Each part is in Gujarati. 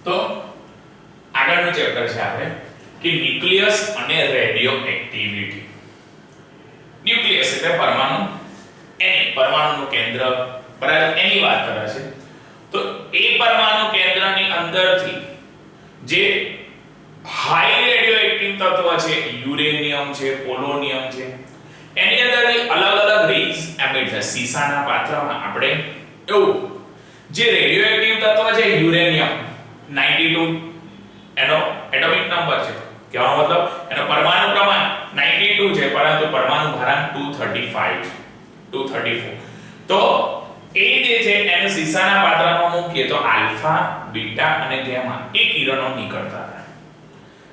તો આગળનું ચેપ્ટર છે આપણે કે ન્યુક્લિયસ અને રેડિયો એક્ટિવિટી. ન્યુક્લિયસ એટલે પરમાણુ, એની પરમાણુનું કેન્દ્ર, બરાબર, એની વાત કરે છે. તો એ પરમાણુ કેન્દ્રની અંદરથી જે હાઈ રેડિયો એક્ટિવ તત્વ છે, યુરેનિયમ છે, પોલોનિયમ છે, એની અંદરથી અલગ અલગ રેઝ એમિટ થાય. સીસાના પાત્રમાં આપણે એવું જે રેડિયો એક્ટિવ તત્વ છે યુરેનિયમ 92 એનો એટોમિક નંબર છે, કહેવાનો મતલબ એનો પરમાણુ ક્રમાંક 92 છે, પરંતુ પરમાણુ ભારાંક 235 છે, 234. તો એ જે છે એને સીસાના પાત્રમાં મૂકીએ તો આલ્ફા, બીટા અને ગામા એ કિરણો નીકળતા હતા,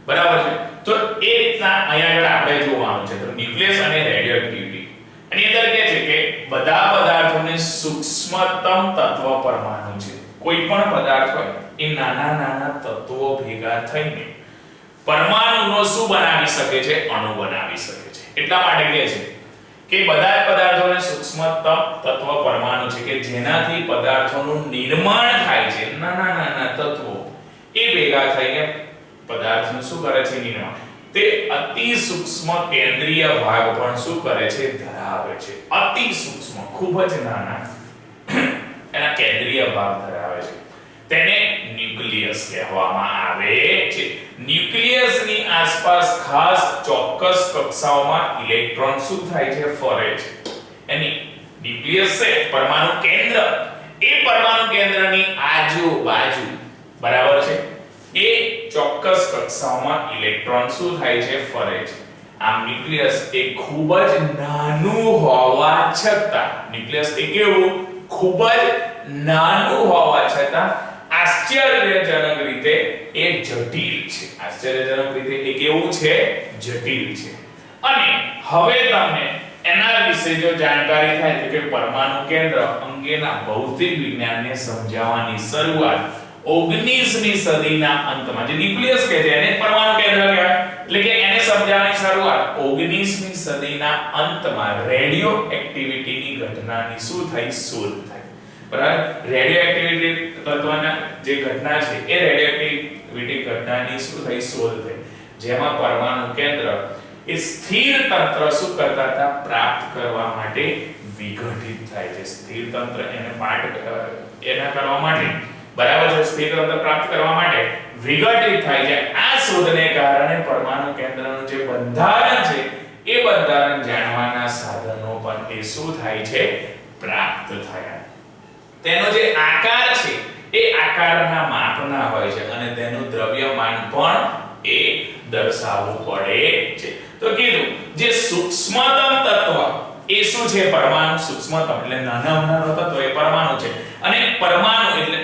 બરાબર છે. તો એ રીતના અહીંયા આગળ આપણે જોવાનું છે. તો ન્યુક્લિયસ અને રેડિયો એક્ટિવિટી એની અંદર કહે છે કે બધા પદાર્થોને સૂક્ષ્મતમ તત્વ પરમાણુ છે. કોઈ પણ પદાર્થ હોય એ નાના નાના તત્વો ભેગા થઈને પરમાણુનો શું બનાવી શકે છે? અણુ બનાવી શકે છે. એટલા માટે કહે છે કે બધા જ પદાર્થોને સૂક્ષ્મતમ તત્વ પરમાણુ છે કે જેનાથી પદાર્થોનું નિર્માણ થાય છે. નાના નાના તત્વો એ ભેગા થઈને પદાર્થનું શું કરે છે? નિર્માણ. તે અતિ સૂક્ષ્મ કેન્દ્રીય ભાગ પણ શું કરે છે? ધરાવે છે. અતિ સૂક્ષ્મ, ખૂબ જ નાના એના કેન્દ્રીય ભાગ ધરાવે છે. તેને ન્યુક્લિયસ કહેવામાં આવે છે. ન્યુક્લિયસની આસપાસ ખાસ ચોક્કસ કક્ષાઓમાં ઇલેક્ટ્રોન શું થાય છે? ફરે છે. એની ન્યુક્લિયસ છે પરમાણુ કેન્દ્ર, એ પરમાણુ કેન્દ્રની આજુબાજુ, બરાબર છે, એ ચોક્કસ કક્ષાઓમાં ઇલેક્ટ્રોન શું થાય છે? ફરે છે. આમ ન્યુક્લિયસ એ ખૂબ જ નાનું હોવા છતાં, ન્યુક્લિયસ એ કેવું? ખૂબ જ નાનું હોવા છતાં આશ્ચર્યજનક રીતે એ જટિલ છે. આશ્ચર્યજનક રીતે એ કેવું છે? જટિલ છે. અને હવે તમને એના વિશે જો જાણકારી થાય તો કે પરમાણુ કેન્દ્ર અંગેના ભૌતિક વિજ્ઞાનને સમજાવવાની શરૂઆત 19મી સદીના અંતમાં, જે ન્યુક્લિયસ કહે છે એને પરમાણુ કેન્દ્ર કહેવાય, એટલે કે એને સમજાવવાની શરૂઆત 19મી સદીના અંતમાં રેડિયો એક્ટિવિટીની ઘટનાની શું થઈ? શોધ થઈ, બરાબર. રેડિયો એક્ટિવિટી તત્વના જે ઘટના છે એ રેડિયો એક્ટિવિટી ઘટનાની શું થઈ? શોધ થઈ, જેમાં પરમાણુ કેન્દ્ર એ સ્થિર તંત્ર શું કરતા હતા? પ્રાપ્ત કરવા માટે વિઘટિત થાય છે. સ્થિર તંત્ર એને એના કરવા માટે, બરાબર છે, સ્થિર તંત્ર પ્રાપ્ત કરવા માટે વિઘટિત થાય છે. આ શોધને કારણે પરમાણુ કેન્દ્રનું જે બંધારણ છે એ બંધારણ જાણવાના સાધનો પણ એ શું થાય છે? પ્રાપ્ત થયા. તેનો જે આકાર છે એ આકારના માપના હોય છે અને તેનું દ્રવ્યમાન પણ એ દર્શાવવું પડે છે. તો કીધું જે સૂક્ષ્મતમ તત્વ એ શું છે? પરમાણુ. સૂક્ષ્મતમ એટલે નાનામાં તત્વ એ પરમાણુ છે, અને પરમાણુ એટલે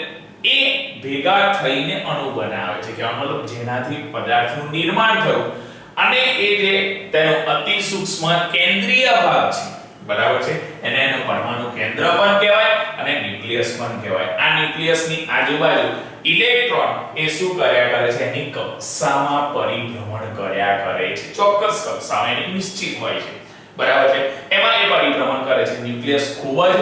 એ ભેગા થઈને અણુ બનાવે છે, કે મતલબ જેનાથી પદાર્થનું નિર્માણ થયું. અને એ જે તેનો અતિ સૂક્ષ્મ કેન્દ્રીય ભાગ છે, બરાબર છે, એને એનો પરમાણુ કેન્દ્ર પણ કહેવાય અને ન્યુક્લિયસ પણ કહેવાય. આ ન્યુક્લિયસની આજુબાજુ ઇલેક્ટ્રોન એ શું કર્યા કરે છે? એની કક્ષામાં પરિભ્રમણ કર્યા કરે છે. ચોક્કસ કક્ષામાં એની નિશ્ચિત હોય છે, બરાબર છે, એમાં એ પરિભ્રમણ કરે છે. ન્યુક્લિયસ ખૂબ જ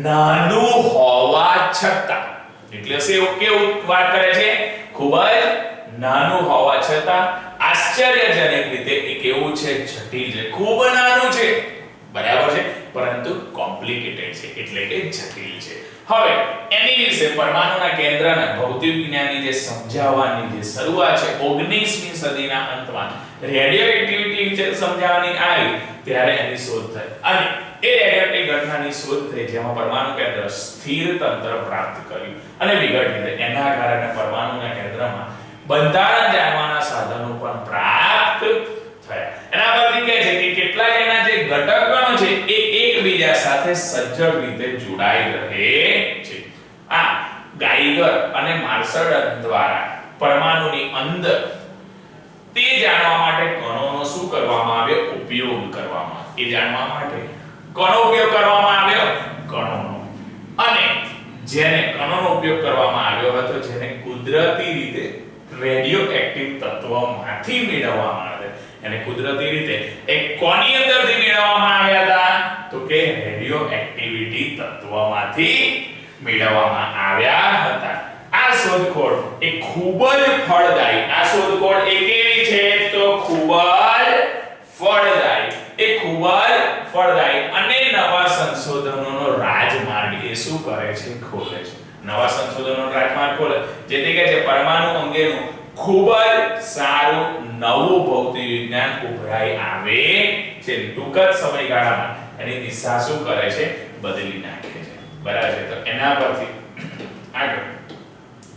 નાનું હોવા છતાં, ન્યુક્લિયસ એવું કેવું વાત કરે છે? ખૂબ જ નાનું હોવા છતાં આશ્ચર્યજનક રીતે એ કેવું છે? જટિલ છે. ખૂબ નાનું છે, બરાબર છે, પરંતુ કોમ્પ્લિકેટેડ છે, એટલે કે જટિલ છે. હવે એની વિશે પરમાણુના કેન્દ્રના ભૌતિક વિજ્ઞાનની જે સમજાવવાની જે શરૂઆત છે 19મી સદીના અંતમાં રેડિયો એક્ટિવિટી વિશે સમજાવવાની આવી, ત્યારે એની શોધ થઈ. અને એ રેડિયો ઘટનાની શોધ થઈ જેમાં પરમાણુ કેન્દ્ર સ્થિર તંત્ર પ્રાપ્ત કર્યું અને વિઘટિત થઈ. એના કારણે પરમાણુના કેન્દ્રમાં બંધારણ જાણવાના સાધનો પણ પ્રાપ્ત થયા. એના પરથી કહે છે કે કેટલાક એના જે ઘટકગણો છે એ એકબીજા સાથે સજ્જડ રીતે જોડાઈ રહે છે. આ ગાઈગર અને માર્શલ દ્વારા પરમાણુની અંદર તે જાણવા માટે કણોનો શું કરવામાં આવ્યો? ઉપયોગ કરવામાં. એ જાણવા માટે કણો ઉપયોગ કરવામાં આવ્યો, કણોનો. અને જેને કણોનો ઉપયોગ કરવામાં આવ્યો હતો, જેને કુદરતી રીતે રેડિયો એક્ટિવ તત્વોમાંથી મેળવવામાં આવે, એને કુદરતી રીતે એક કોની અંદરથી મેળવવામાં આવ્યા હતા? તો કે રેડિયો એક્ટિવિટી તત્વોમાંથી મેળવવામાં આવ્યા હતા. આ શોધખોળ એ ખૂબ જ ફળદાયી, આ શોધખોળ એ કેવી છે તો ખૂબ જ ફળદાયી, એ ખૂબ જ ફળદાયી અને નવા સંશોધનોનો રાજમાર્ગ એ શું કરે છે ખોલે છે, નવા સંશોધનોનો રાજમાર્ગ ખોલે, જેથી કે છે પરમાણુ અંગેનું ખૂબ જ સારું નવું ભૌતિક વિજ્ઞાન ઉભરાઈ આવે છે, ટૂંક જ સમયગાળામાં એની દિશા શું કરે છે બદલી નાખે છે, બરાબર છે। તો એના પરથી આગળ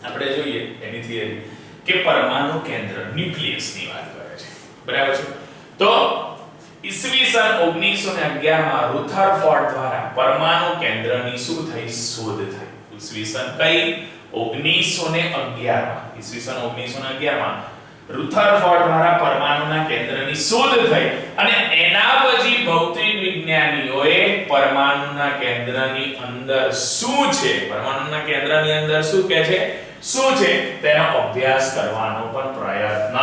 આપણે જોઈએ એની થિયરી કે પરમાણુ કેન્દ્ર ન્યુક્લિયસની વાત કરે છે, બરાબર છે। તો ઈસવીસન 1911 માં રુથરફોર્ડ દ્વારા પરમાણુ કેન્દ્રની શું થઈ શોધ થઈ, ઈસવીસન કઈ 1911 માં રુથરફોર્ડ દ્વારા પરમાણુના કેન્દ્રની શોધ થઈ અને એના પછી ભૌતિક વિજ્ઞાનીઓએ પરમાણુના કેન્દ્રની અંદર શું છે, પરમાણુના કેન્દ્રની અંદર શું કે છે શું છે તેનો અભ્યાસ કરવાનો પણ પ્રયત્ન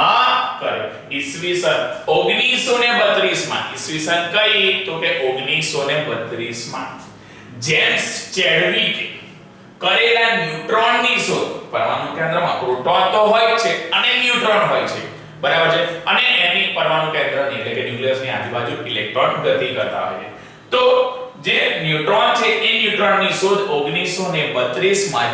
કર્યો। ઈસવીસન 1932 માં, ઈસવીસન કઈ તો કે 1932 માં જેમ્સ ચેડવિકે કરેલા ન્યુટ્રોનની શોધ, પરમાણુ કેન્દ્રમાં પ્રોટોન તો હોય છે અને ન્યુટ્રોન હોય છે, બરાબર છે, અને એની પરમાણુ કેન્દ્રની એટલે કે ન્યુક્લિયસની આજુબાજુ ઇલેક્ટ્રોન ગતિ કરતા હોય છે। તો જે ન્યુટ્રોન છે એ ન્યુટ્રોનની શોધ 1932 માં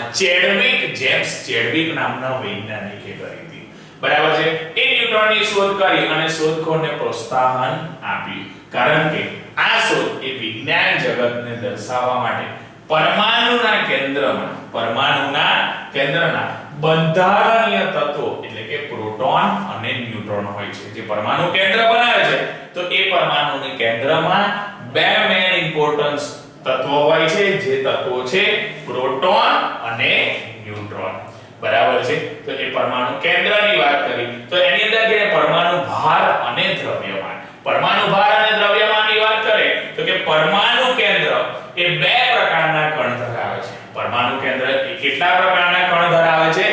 જેમ્સ ચેડવિક નામના વૈજ્ઞાનિકે કરી હતી, બરાબર છે। એ ન્યુટ્રોનની શોધ કરી અને શોધખોળને પ્રોત્સાહન આપ્યું, કારણ કે આ શોધ એ વિજ્ઞાન જગતને દર્શાવવા માટે પરમાણુના કેન્દ્રના બંધારણીય તત્વો એટલે કે પ્રોટોન અને ન્યુટ્રોન હોય છે, જે પરમાણુ કેન્દ્ર બનાવે છે તો એ પરમાણુના કેન્દ્રમાં બે મેન ઇમ્પોર્ટન્સ તત્વો હોય છે, જે તત્વો છે પ્રોટોન અને ન્યુટ્રોન, બરાબર છે। તો એ પરમાણુ કેન્દ્રની વાત કરી તો એની અંદર કે પરમાણુ ભાર અને દ્રવ્યમાન, પરમાણુ ભાર અને દ્રવ્યમાનની વાત કરે તો કે પરમાણુ કેન્દ્ર એ બે પ્રકારના કણ ધરાવે છે, પરમાણુ કેન્દ્ર એ કેટલા પ્રકારના કણ ધરાવે છે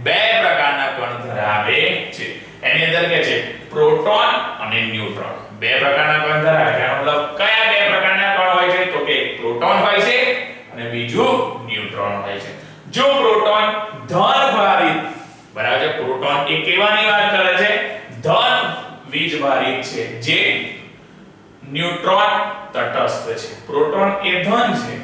બે પ્રકારના કણ ધરાવે છે, એની અંદર કે છે પ્રોટોન અને ન્યુટ્રોન, બે પ્રકારના કણ ધરાવે છે, મતલબ કયા બે પ્રકારના કણ હોય છે તો કે પ્રોટોન હોય છે અને બીજું ન્યુટ્રોન હોય છે। જો પ્રોટોન ધન ભારિત, બરાબર છે, પ્રોટોન એ કેવાની વાત કરે છે ધન વીજભારિત છે, જે ન્યુટ્રોન તટસ્થ છે, પ્રોટોન એ ધન છે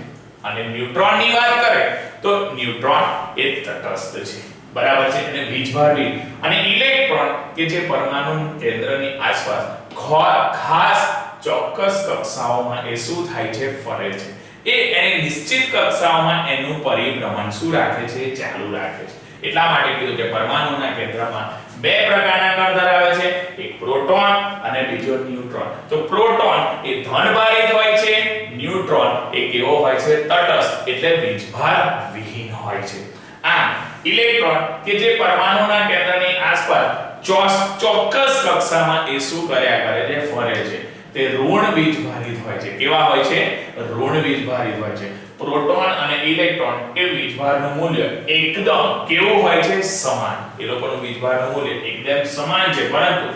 અને ન્યુટ્રોનની વાત કરે તો ન્યુટ્રોન એ તટસ્થ છે, બરાબર છે, અને વીજભારિત અને ઇલેક્ટ્રોન કે જે પરમાણુ કેન્દ્રની આસપાસ ખાસ ચોક્કસ કક્ષાઓમાં એ શું થાય છે ફરે છે, એ એની નિશ્ચિત કક્ષાઓમાં એનું પરિભ્રમણ શું રાખે છે ચાલુ રાખે છે। એટલા માટે કીધું કે પરમાણુના કેન્દ્રમાં બે પ્રકારના કણ ધરાવે છે, એક પ્રોટોન અને બીજો ન્યુટ્રોન। તો પ્રોટોન એ ધનભારિત હોય છે, ન્યુટ્રોન એ કેવો હોય છે તટસ્થ એટલે વીજભાર વિહીન હોય છે। આ ઇલેક્ટ્રોન કે જે પરમાણુના કેન્દ્રની આસપાસ ચોક્કસ કક્ષામાં એ શું કર્યા કરે છે ફરે છે, તે ઋણ વીજભારિત હોય છે, કેવા હોય છે ઋણ વીજભારિત હોય છે। પ્રોટોન અને ઇલેક્ટ્રોન એ વીજભારનું મૂલ્ય એકદમ કેવું હોય છે સમાન, એ લોકોનું વીજભારનું મૂલ્ય એકદમ સમાન છે, પરંતુ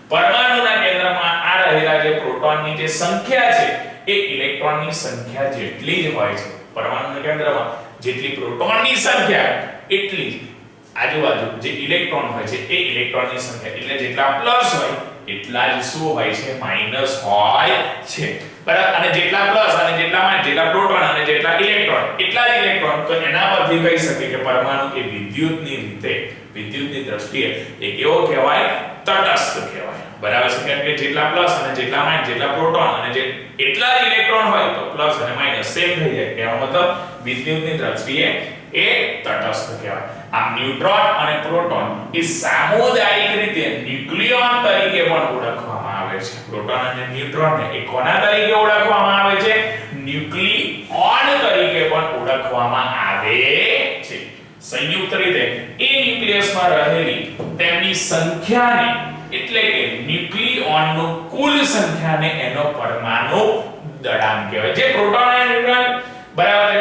પરમાણુના કેન્દ્રમાં આ રહેલા જે પ્રોટોનની જે સંખ્યા છે એ ઇલેક્ટ્રોનની સંખ્યા જેટલી જ હોય છે, પરમાણુના કેન્દ્રમાં જેટલી પ્રોટોનની સંખ્યા એટલી જ આજુબાજુ જે ઇલેક્ટ્રોન હોય છે એ ઇલેક્ટ્રોનની સંખ્યા એટલે જેટલા પ્લસ હોય એટલા જ શું હોય છે માઈનસ હોય છે, બરાબર। અને જેટલા પ્લસ અને જેટલા પ્રોટોન અને જેટલા ઇલેક્ટ્રોન એટલા જ ઇલેક્ટ્રોન, તો એના પરથી કહી શકીએ કે પરમાણુ એ વિદ્યુતની દ્રષ્ટિએ એ કેવો કહેવાય તટસ્થ કહેવાય, બરાબર છે, કેમ કે જેટલા પ્લસ અને જેટલા પ્રોટોન અને જે એટલા જ ઇલેક્ટ્રોન હોય તો પ્લસ અને માઈનસ સેમ થઈ જાય, એનો મતલબ વિદ્યુતની દ્રષ્ટિએ એ તટસ્થ કહેવાય। આ ન્યુટ્રોન અને પ્રોટોન એ સામુદાયિક રીતે ન્યુક્લિયોન તરીકે પણ ઓળખવામાં આવે છે, પ્રોટોન અને ન્યુટ્રોનને એ કોના તરીકે ઓળખવામાં આવે છે ન્યુક્લિયોન તરીકે પણ ઓળખવામાં આવે છે। સંયુક્ત રીતે એ ન્યુક્લિયસમાં રહેલી તેમની સંખ્યાને એટલે કે ન્યુક્લિયોનનું કુલ સંખ્યાને એનો પરમાણુ દળાંક કહેવાય, જે પ્રોટોન અને ન્યુટ્રોન બરાબર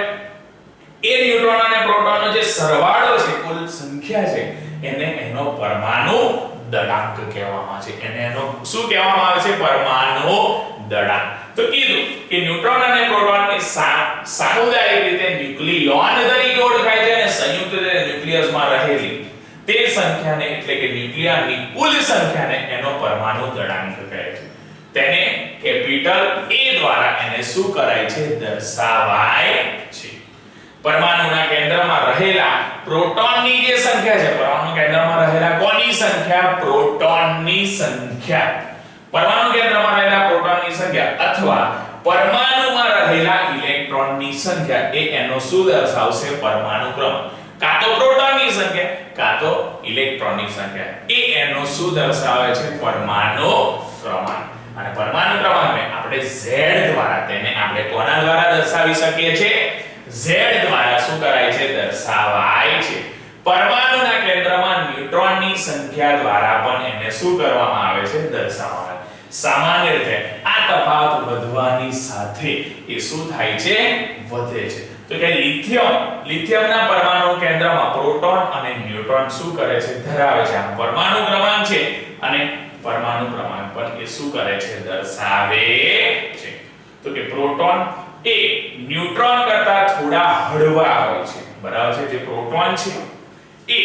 છે એ ન્યુટ્રોન અને પ્રોટોનનો જે સરવાળો છે કુલ સંખ્યા છે એને એનો પરમાણુ દળાંક કહેવામાં છે, એને એનો શું કહેવામાં આવે છે પરમાણુ દળાંક। તો કીધું કે ન્યુટ્રોન અને પ્રોટોન એ સામુદાયિક રીતે ન્યુક્લિયોન તરીકે ઓળખાય છે અને સંયુક્ત ન્યુક્લિયસમાં રહેલી તે સંખ્યાને એટલે કે ન્યુક્લિયસની કુલ સંખ્યાને એનો પરમાણુ દળાંક કહે છે. તેને કેપિટલ A દ્વારા એને શું કરાય છે દર્શાવાય છે. પરમાણુના કેન્દ્રમાં રહેલા પ્રોટોનની જે સંખ્યા છે, પરમાણુ કેન્દ્રમાં રહેલા કોની સંખ્યા પ્રોટોનની સંખ્યા, પરમાણુ કેન્દ્રમાં રહેલા પ્રોટોનની સંખ્યા અથવા પરમાણુમાં રહેલા ઇલેક્ટ્રોનની સંખ્યા એ એનો શું દર્શાવશે પરમાણુ ક્રમાંક. કાં તો પ્રોટોનની સંખ્યા કાં તો ઇલેક્ટ્રોનની સંખ્યા એ એનો શું દર્શાવે છે પરમાણુ ક્રમાંક. અને પરમાણુ ક્રમાંકને આપણે Z દ્વારા તેને આપણે કોના દ્વારા દર્શાવી શકીએ છીએ Z દ્વારા શું કરાય છે દર્શાવાય છે. પરમાણુના કેન્દ્રમાં ન્યુટ્રોનની સંખ્યા દ્વારા પણ એને શું કરવામાં આવે છે દર્શાવવામાં. સામાન્ય રીતે આ તફાવત વધવાની સાથે એ શું થાય છે વધે છે. તો કે લિથિયમના પરમાણુ કેન્દ્રમાં પ્રોટોન અને ન્યુટ્રોન શું કરે છે ધરાવે છે. આ પરમાણુ ક્રમાંક છે અને પરમાણુ ક્રમાંક પર એ શું કરે છે દર્શાવે છે. તો કે પ્રોટોન એ ન્યુટ્રોન કરતા થોડા હળવા હોય છે, બરાબર છે. જે પ્રોટોન છે એ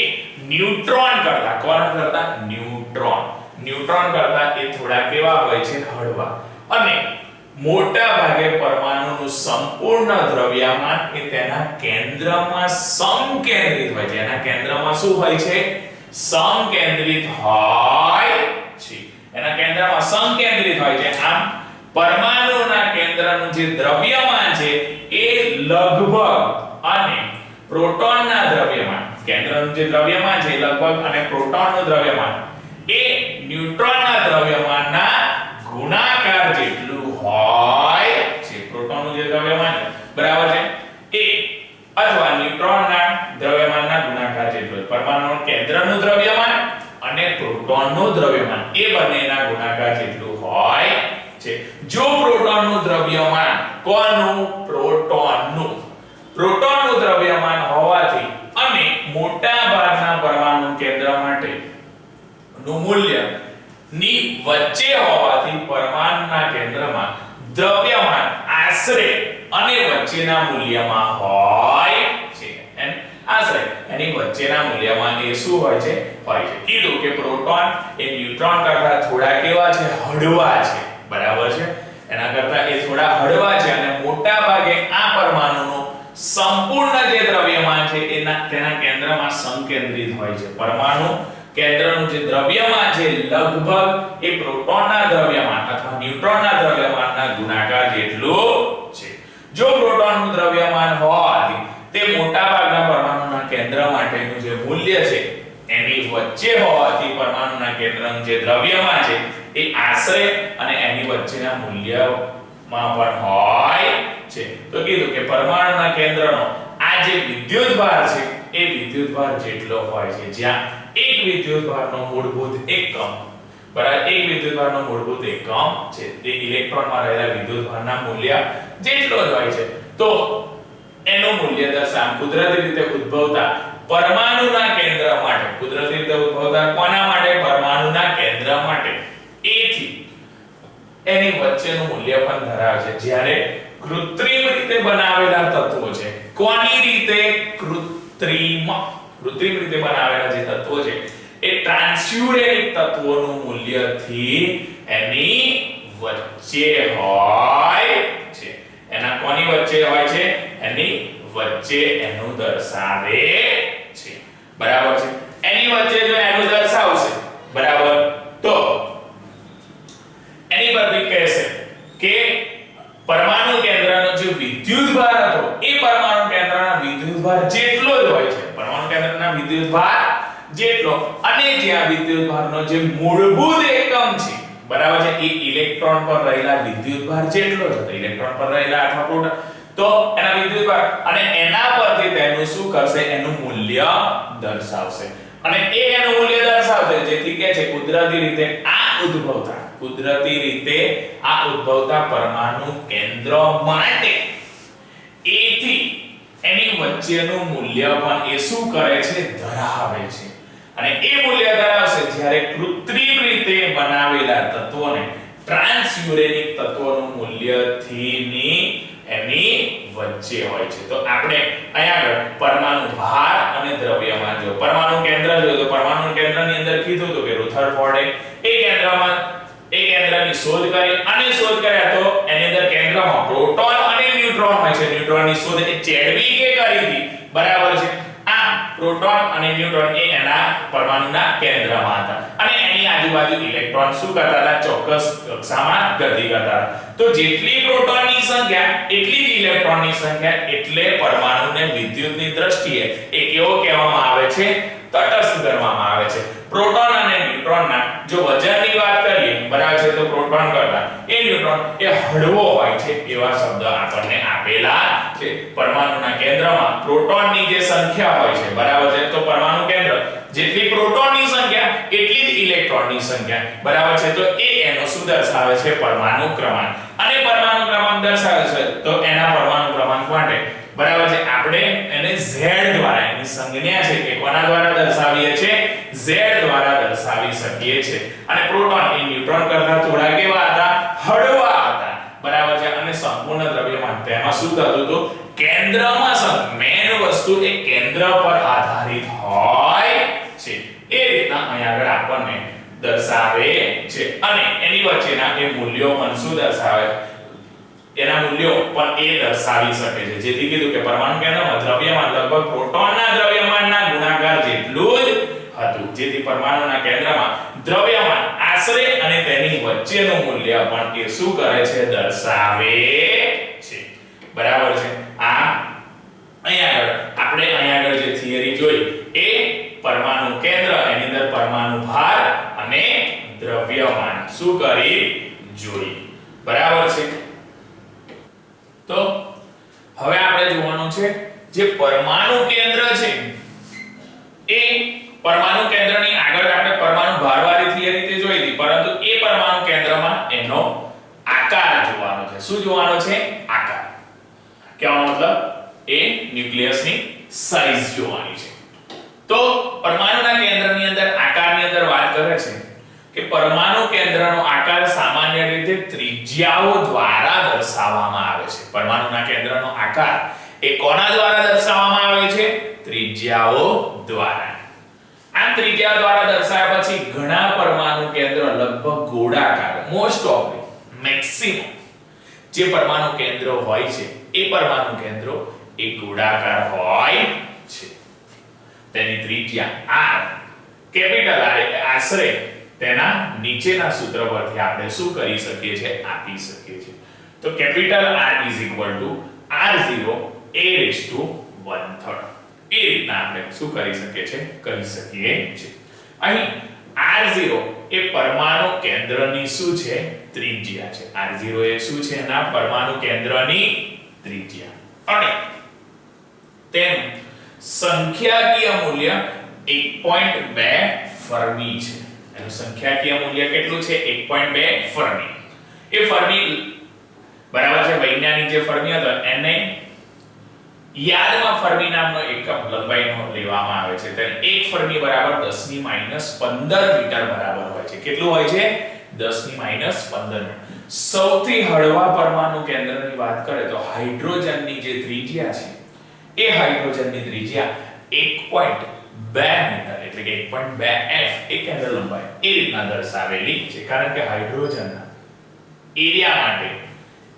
ન્યુટ્રોન કરતા કોના કરતા ન્યુટ્રોન કરતા એ થોડા કેવા હોય છે હળવા. અને મોટા ભાગે પરમાણુનું સંપૂર્ણ દ્રવ્યમાન એ તેના કેન્દ્રમાં સમકેન્દ્રિત હોય છે. એના કેન્દ્રમાં શું હોય છે સમકેન્દ્રિત હોય છે. એના કેન્દ્રમાં સમકેન્દ્રિત હોય છે. આમ પરમાણુના કેન્દ્રનું જે દ્રવ્યમાન છે એ લગભગ અને પ્રોટોનના દ્રવ્યમાન, કેન્દ્રનું જે દ્રવ્યમાન છે લગભગ અને પ્રોટોનનું દ્રવ્યમાન એ ન્યુટ્રોનના દ્રવ્યમાનના ગુણાકાર જેટલું હોય છે. પ્રોટોનનું જે દ્રવ્યમાન બરાબર છે એ અથવા ન્યુટ્રોનના દ્રવ્યમાનના ગુણાકાર જેટલું. પરમાણુના કેન્દ્રનું દ્રવ્યમાન અને પ્રોટોનનું દ્રવ્યમાન એ બંનેના ગુણાકાર જેટલું હોય છે. જો પ્રોટોનનું દ્રવ્યમાન કોનું પ્રોટોનનું દ્રવ્યમાન હોવાથી અને મોટા ભાગના પરમાણુ કેન્દ્ર માટે નું મૂલ્ય ની વચ્ચે હોવાથી પરમાણુના કેન્દ્રમાં દ્રવ્યમાન આશરે અને વચ્ચેના મૂલ્યમાં હોય છે. આશરે એની વચ્ચેના મૂલ્યમાં એ શું હોય છે કીધું કે પ્રોટોન એ ન્યુટ્રોન કરતા થોડા કેવા છે હળવા છે, બરાબર છે. એના કરતા એ થોડા હળવા છે અને મોટા ભાગે આ પરમાણુનું સંપૂર્ણ જે દ્રવ્યમાન છે તેના કેન્દ્રમાં સંકેન્દ્રિત હોય છે. પરમાણુ કેન્દ્રનું જે દ્રવ્યમાન છે લગભગ એ પ્રોટોનના દ્રવ્યમાન અથવા ન્યુટ્રોનના દ્રવ્યમાનના ગુણાકાર જેટલું છે. જો પ્રોટોનનું દ્રવ્યમાન હોવાથી તે મોટાભાગના પરમાણુના કેન્દ્ર માટેનું જે મૂલ્ય છે એની વચ્ચે હોવાથી પરમાણુના કેન્દ્રનું જે દ્રવ્યમાન છે એ આશરે અને એની વચ્ચેના મૂલ્યમાં પણ હોય છે. તો કીધું કે પરમાણુના કેન્દ્રનો આ જે વિદ્યુતભાર છે એ વિદ્યુતભાર જેટલો હોય છે. જ્યાં એક વિદ્યુતભારનો મૂળભૂત એકમ બરાબર એક વિદ્યુતભારનો મૂળભૂત એકમ છે તે ઇલેક્ટ્રોનમાં રહેલા વિદ્યુતભારના મૂલ્ય જેટલો જ હોય છે. તો એનું મૂલ્ય દર્શાવ કુદરતી રીતે ઉદ્ભવતા પરમાણુના કેન્દ્ર માટે, કુદરતી રીતે ઉદ્ભવતા કોના માટે પરમાણુના કેન્દ્ર માટે એથી એની વચ્ચેનું મૂલ્ય પણ ધરાવે છે. જ્યારે કૃત્રિમ રીતે બનાવેલા તત્વો છે, કોની રીતે કૃત્રિમ રીતે બનાવેલા જે તત્વો છે એ ટ્રાન્સ્યુરેનિક તત્વોનું મૂલ્યથી એની વચ્ચે હોય છે. એના કોની વચ્ચે હોય છે એની વચ્ચે એનું દર્શાવે છે, બરાબર છે. એની વચ્ચે જો એનું દર્શાવશે બરાબર તો એની પરથી કહેશે કે પરમાણુ કેન્દ્રનો જે વિદ્યુતભાર હતો એ પરમાણુ કેન્દ્રના વિદ્યુતભાર જેટલો જ હોય છે. પરમાણુ કેન્દ્રના વિદ્યુતભાર જેટલો અને જ્યાં વિદ્યુતભારનો જે મૂળભૂત એકમ છે બરાબર છે એ ઇલેક્ટ્રોન પર રહેલા વિદ્યુતભાર જેટલો જ હતો. ઇલેક્ટ્રોન પર રહેલા અથવા પ્રોટોન તો એના વિદ્યુતભાર અને એના પરથી તેનું શું કરશે એનું મૂલ્ય દર્શાવશે. અને એ એનું મૂલ્ય દર્શાવશે જેથી કે છે કુદરતી રીતે આ ઉદ્ભવતા પરમાણુ કેન્દ્ર માટે એથી એની વચ્ચેનું મૂલ્ય પણ એ શું કરે છે ધરાવે છે. અને એ મૂલ્ય ધરાવશે જ્યારે કૃત્રિમ રીતે બનાવેલા તત્વોને ટ્રાન્સયુરેનિક તત્વોનું મૂલ્યથી ની એની વચ્ચે હોય છે. તો આપણે અહીંયા આગળ પરમાણુ ભાર અને દ્રવ્યમાન જો પરમાણુ કેન્દ્ર જો તો પરમાણુ કેન્દ્રની અંદર કીધું હતું કે રુથરફોર્ડે એ કેન્દ્રની શોધ કરી અને શોધ કર્યા તો એની અંદર કેન્દ્રમાં પ્રોટોન અને ન્યુટ્રોન હોય છે. ન્યુટ્રોનની શોધ એ ચેડવિકે કરી હતી, બરાબર છે. આ પ્રોટોન અને ન્યુટ્રોન એ એના પરમાણુના કેન્દ્રમાં હતા અને એની આજુબાજુ ઇલેક્ટ્રોન શું કરતા હતા? ચોક્કસ કક્ષામાં ગતિ કરતા હતા. તો જેટલી પ્રોટોનની સંખ્યા એટલી જ ઇલેક્ટ્રોનની સંખ્યા, એટલે પરમાણુને વિદ્યુતની દ્રષ્ટિએ એ કેવો કહેવામાં આવે છે? તટસ્થ ગણવામાં આવે છે. પ્રોટોન અને ન્યુટ્રોનના જો વજનની વાત કરીએ, બરાબર છે, તો પ્રોટોન કરતા એ ન્યુટ્રોન એ હળવો હોય છે એવા શબ્દ આપણને આપેલા છે. પરમાણુના કેન્દ્રમાં પ્રોટોનની જે સંખ્યા હોય છે, બરાબર છે, તો પરમાણુ કેન્દ્ર જેટલી પ્રોટોનની સંખ્યા એટલી જ ઇલેક્ટ્રોનની સંખ્યા, બરાબર છે. તો એ એનો શું દર્શાવે છે? પરમાણુ ક્રમાંક. અને પરમાણુ ક્રમાંક દર્શાવે છે તો એના પરમાણુ ક્રમાંક માટે, બરાબર છે, આપણે એને Z દ્વારા, એની સંજ્ઞા છે કે કોના દ્વારા દર્શાવીએ છે? Z દ્વારા દર્શાવી શકીએ છે. અને પ્રોટોન એ ન્યુટ્રોન કરતા થોડા કેવા હતા? હળવા હતા, બરાબર છે. અને સંપૂર્ણ દ્રવ્યમાન તેમાં શું થતું હતું? કેન્દ્રમાં મેન વસ્તુ એ કેન્દ્ર પર આધારિત હોય છે. એ રીતના અહીંયા આગળ આપણને દર્શાવે છે. અને એની વચ્ચેના એ મૂલ્યો પણ શું દર્શાવે? એના મૂલ્યો પણ એ દર્શાવી શકે છે. જેથી કીધું કે પરમાણુ કેન્દ્રમાં દ્રવ્યમાન લગભગ પ્રોટોનના દ્રવ્યમાનના ગુણાકાર જેટલું જ હતું. જેથી પરમાણુના કેન્દ્રમાં દ્રવ્યમાન આશરે અને તેની વચ્ચેનું મૂલ્ય પણ એ શું કરે છે? દર્શાવે છે, બરાબર છે. આપણે અહીંયા આગળ જે થિયરી જોઈ એ પરમાણુ કેન્દ્ર, એની અંદર પરમાણુ ભાર અને દ્રવ્યમાન શું કરી જોઈ, બરાબર છે. તો હવે આપણે જોવાનું છે જે પરમાણુ કેન્દ્ર છે એ પરમાણુ કેન્દ્રની આગળ આપણે પરમાણુ ભારવાળી થિયરી તે જોઈ હતી, પરંતુ એ પરમાણુ કેન્દ્રમાં એનો આકાર જોવાનો છે. શું જોવાનો છે? આકાર. કહેવાનો મતલબ એ ન્યુક્લિયસની સાઈઝ જોવાની છે. તો પરમાણુના કેન્દ્રની અંદર આકારની અંદર વાત કરે છે કે પરમાણુ કેન્દ્રનો આકાર સામાન્ય રીતે ત્રિજ્યાઓ દ્વારા દર્શાવવામાં આવે છે. પરમાણુના કેન્દ્રનો આકાર એ કોના દ્વારા દર્શાવવામાં આવે છે? ત્રિજ્યાઓ દ્વારા. આ ત્રિજ્યા દ્વારા દર્શાવ્યા પછી ઘણા પરમાણુ કેન્દ્ર લગભગ ગોળાકાર, મોસ્ટ ઓફ મેક્સિમમ જે પરમાણુ કેન્દ્રો હોય છે એ પરમાણુ કેન્દ્રો એ ગોળાકાર હોય છે. તેની ત્રિજ્યા r, કેપિટલ R આશરે તેના નીચેના સૂત્ર પરથી આપણે શું કરી શકીએ છીએ? આપી શકીએ છીએ. તો કેપિટલ R r0 a⁻1/3 એ રીતના આપણે શું કરી શકીએ છીએ? કરી શકીએ છીએ. અહીં r0 એ પરમાણુ કેન્દ્રની શું છે? ત્રિજ્યા છે. r0 એ શું છે? એના પરમાણુ કેન્દ્રની ત્રિજ્યા. અને તેનું સંખ્યાકીય મૂલ્ય 1.2 ફર્મી છે. એનું સંખ્યાકીય મૂલ્ય કેટલું છે? 1.2 ફર્મી. એ ફર્મી, બરાબર છે, વૈજ્ઞાનિક જે ફર્મી હતો એને યાદમાં ફર્મી નામનો એકમ લંબાઈનો લેવામાં આવે છે. તેને 1 ફર્મી બરાબર 10⁻15 મીટર બરાબર હોય છે. કેટલું હોય છે? 10⁻15. સૌથી હળવા પરમાણુ કેન્દ્રની વાત કરે તો હાઇડ્રોજનની જે ત્રિજ્યા છે એ હાઇડ્રોજનની ત્રિજ્યા 1.2 મીટર એટલે કે 1.2 f એ કેન્દ્ર લંબાઈ એ રીતના દર્શાવેલી છે. કારણ કે હાઇડ્રોજનના એરિયા માટે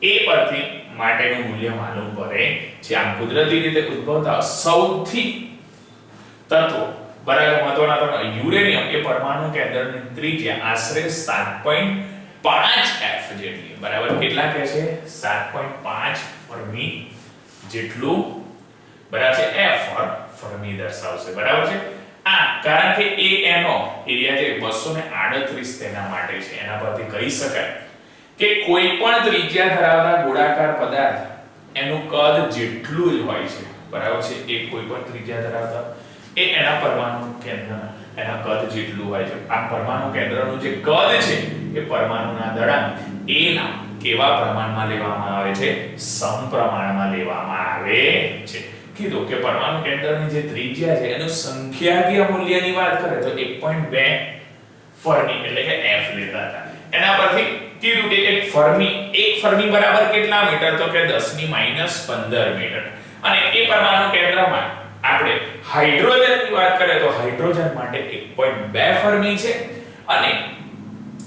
એ પરથી માટેનું મૂલ્ય માલુમ પડે છે. આમ કુદરતી રીતે ઉદ્ભવતા સૌથી તત્વો, બરાબર, મહત્વના તત્વ યુરેનિયમ એ પરમાણુ કેન્દ્રની ત્રિજ્યા આશરે 7.5 f જેટલી, બરાબર, કેટલા કહે છે? 7.5 ફર્મી જેટલું, બરાબર છે, f ફર્મી દર્શાવશે, બરાબર છે. કારણ કે એ એનો એરિયા જે 238 તેના માટે છે, એના પરથી કહી શકાય કે કોઈ પણ ત્રિજ્યા ધરાવતા ગોળાકાર પદાર્થ એનું કદ જેટલું જ હોય છે, બરાબર છે. એ કોઈ પણ ત્રિજ્યા ધરાવતા એ એના પરમાણુ કેન્દ્રના એના કદ જેટલું હોય છે. આ પરમાણુ કેન્દ્રનું જે કદ છે એ પરમાણુના દળાંક એના કેવા પ્રમાણમાં લેવામાં આવે છે? સમપ્રમાણમાં લેવામાં આવે છે. કીધું કે પરમાણુ કેન્દ્રની જે ત્રિજ્યા છે એનું સંખ્યાકીય મૂલ્યની વાત કરે તો 1.2 ફર્મી એટલે કે f લેતા હતા. એના પરથી કીધું કે એક ફર્મી બરાબર કેટલા મીટર, તો કે 10 ની -15 મીટર. અને એ પરમાણુ કેન્દ્રમાં આપણે હાઇડ્રોજનની વાત કરીએ તો હાઇડ્રોજન માટે 1.2 ફર્મી છે અને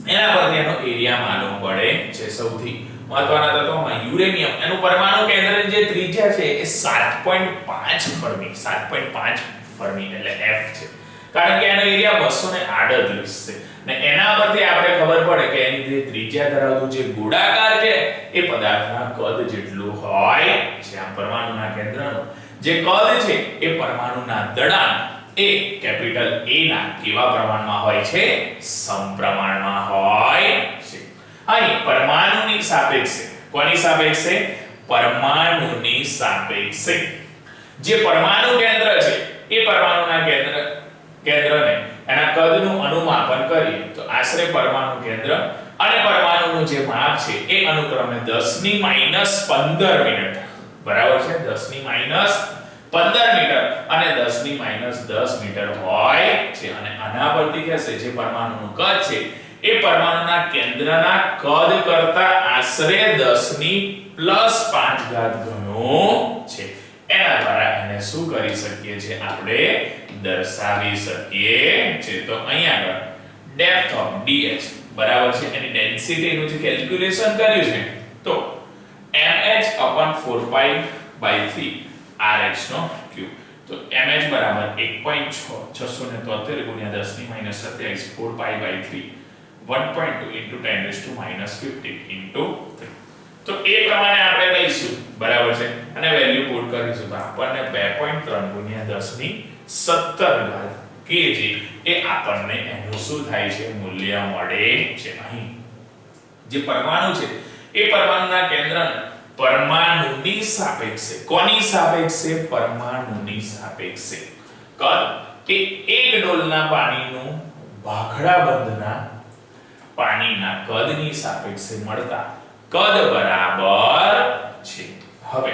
એના પરથી એનો એરિયા માલુમ પડે છે. સૌથી મહત્વના તત્વમાં યુરેનિયમ, એનું પરમાણુ કેન્દ્રની જે ત્રિજ્યા છે એ 7.5 ફર્મી, 7.5 ફર્મી એટલે F છે, કારણ કે એનો એરિયા 238 છે. ને એના પરથી આપણે ખબર પડે કે એની જે ત્રિજ્યા ધરાવતું જે ગોળાકાર છે એ પદાર્થના કદ જેટલું હોય છે. આ પરમાણુના કેન્દ્રનું જે કદ છે એ પરમાણુના દળાંક એ કેપિટલ A ના કેવા પ્રમાણમાં હોય છે? સમપ્રમાણમાં હોય છે. અહીં પરમાણુની સાપેક્ષે, કોની સાપેક્ષે? પરમાણુની સાપેક્ષે જે પરમાણુ કેન્દ્ર છે એ પરમાણુના કેન્દ્રને એના કદનું અનુમાપન કરીએ તો આશરે પરમાણુ કેન્દ્ર અને પરમાણુનું જે માપ છે એ અનુક્રમે 10 ની -15 મીટર બરાબર છે, 10 ની -15 મીટર અને 10 ની -10 મીટર હોય છે. અને આના પરથી કહેશે જે પરમાણુનું કદ છે એ પરમાણુના કેન્દ્રના કદ કરતા આશરે 10 ની +5 ઘાત ગણું છે. એના દ્વારા એને શું કરી શકીએ છે? આપણે દર્શાવી શકીએ છે. તો અહીંયા આગળ ડેપ્થ ઓફ dh બરાબર છે એની ડેન્સિટીનું જે કેલ્ક્યુલેશન કર્યું છે તો mh/4π/3 rh નો ક્યુબ. તો mh બરાબર 1.673 * 10 ની -27 4π/3 1.2 * 10 - 15 * 3. તો એ પ્રમાણે આપણે લઈશું બરાબર છે અને વેલ્યુ પુટ કરીશું તો આપણને 2.3 * 10 ની 17 ઘાત kg એ આપણને એનું શું થાય છે? મૂલ્ય મળે છે. અહીં જે પરમાણુ છે એ પરમાણુના કેન્દ્રને પરમાણુની સાપેક્ષે, કોની સાપેક્ષે? પરમાણુની સાપેક્ષે કદ કે 1 ડોલના પાણીનું ભાખડાબંધના પાણીના કદની સાપેક્ષે મળતા કદ બરાબર છે. હવે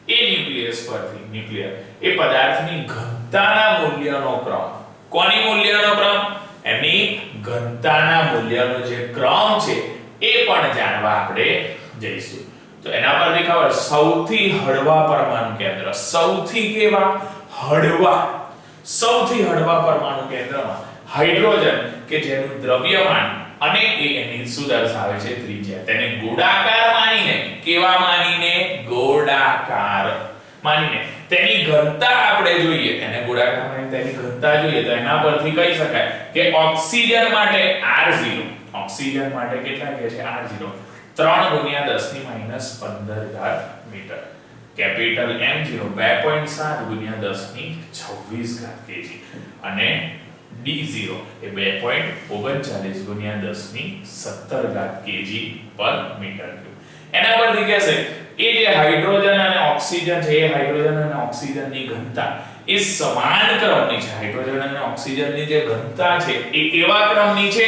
એ ન્યુક્લિયસ પરથી ન્યુક્લિયર એ પદાર્થની ઘનતાના મૂલ્યનો ક્રમ, કોની મૂલ્યનો ક્રમ? એની ઘનતાના મૂલ્યનો જે ક્રમ છે એ પણ જાણવા આપણે જઈશું. તો એના પરથી ખબર, સૌથી હળવા પરમાણુ કેન્દ્ર, સૌથી કેવા? હળવા, સૌથી હળવા પરમાણુ કેન્દ્રમાં હાઇડ્રોજન કે જેનું દ્રવ્યમાન અને એની શું દર્શાવે છે? ત્રિજ્યા. તેને ગોળાકાર માનીને, કેવા માનીને? ગોળાકાર માનીને તેની ઘનતા આપણે જોઈએ, એને ગોળાકાર માનીને તેની ઘનતા જોઈએ તો એના પરથી કહી શકાય કે ઓક્સિજન માટે R0, ઓક્સિજન માટે કેટલા કહે છે? R0 3 * 10 ની -15 ઘાત મીટર. કેપિટલ M0 2.7 * 10 ની 26 ઘાત kg અને D0 એ 2.39 * 10 ની 17 ઘાત kg પર મીટર ક્યુબ. એના પરથી કહેશે એ જે હાઇડ્રોજન અને ઓક્સિજન છે એ હાઇડ્રોજન અને ઓક્સિજનની ઘનતા એ સમાન ક્રમની છે. હાઇડ્રોજન અને ઓક્સિજનની જે ઘનતા છે એ કેવા ક્રમની છે?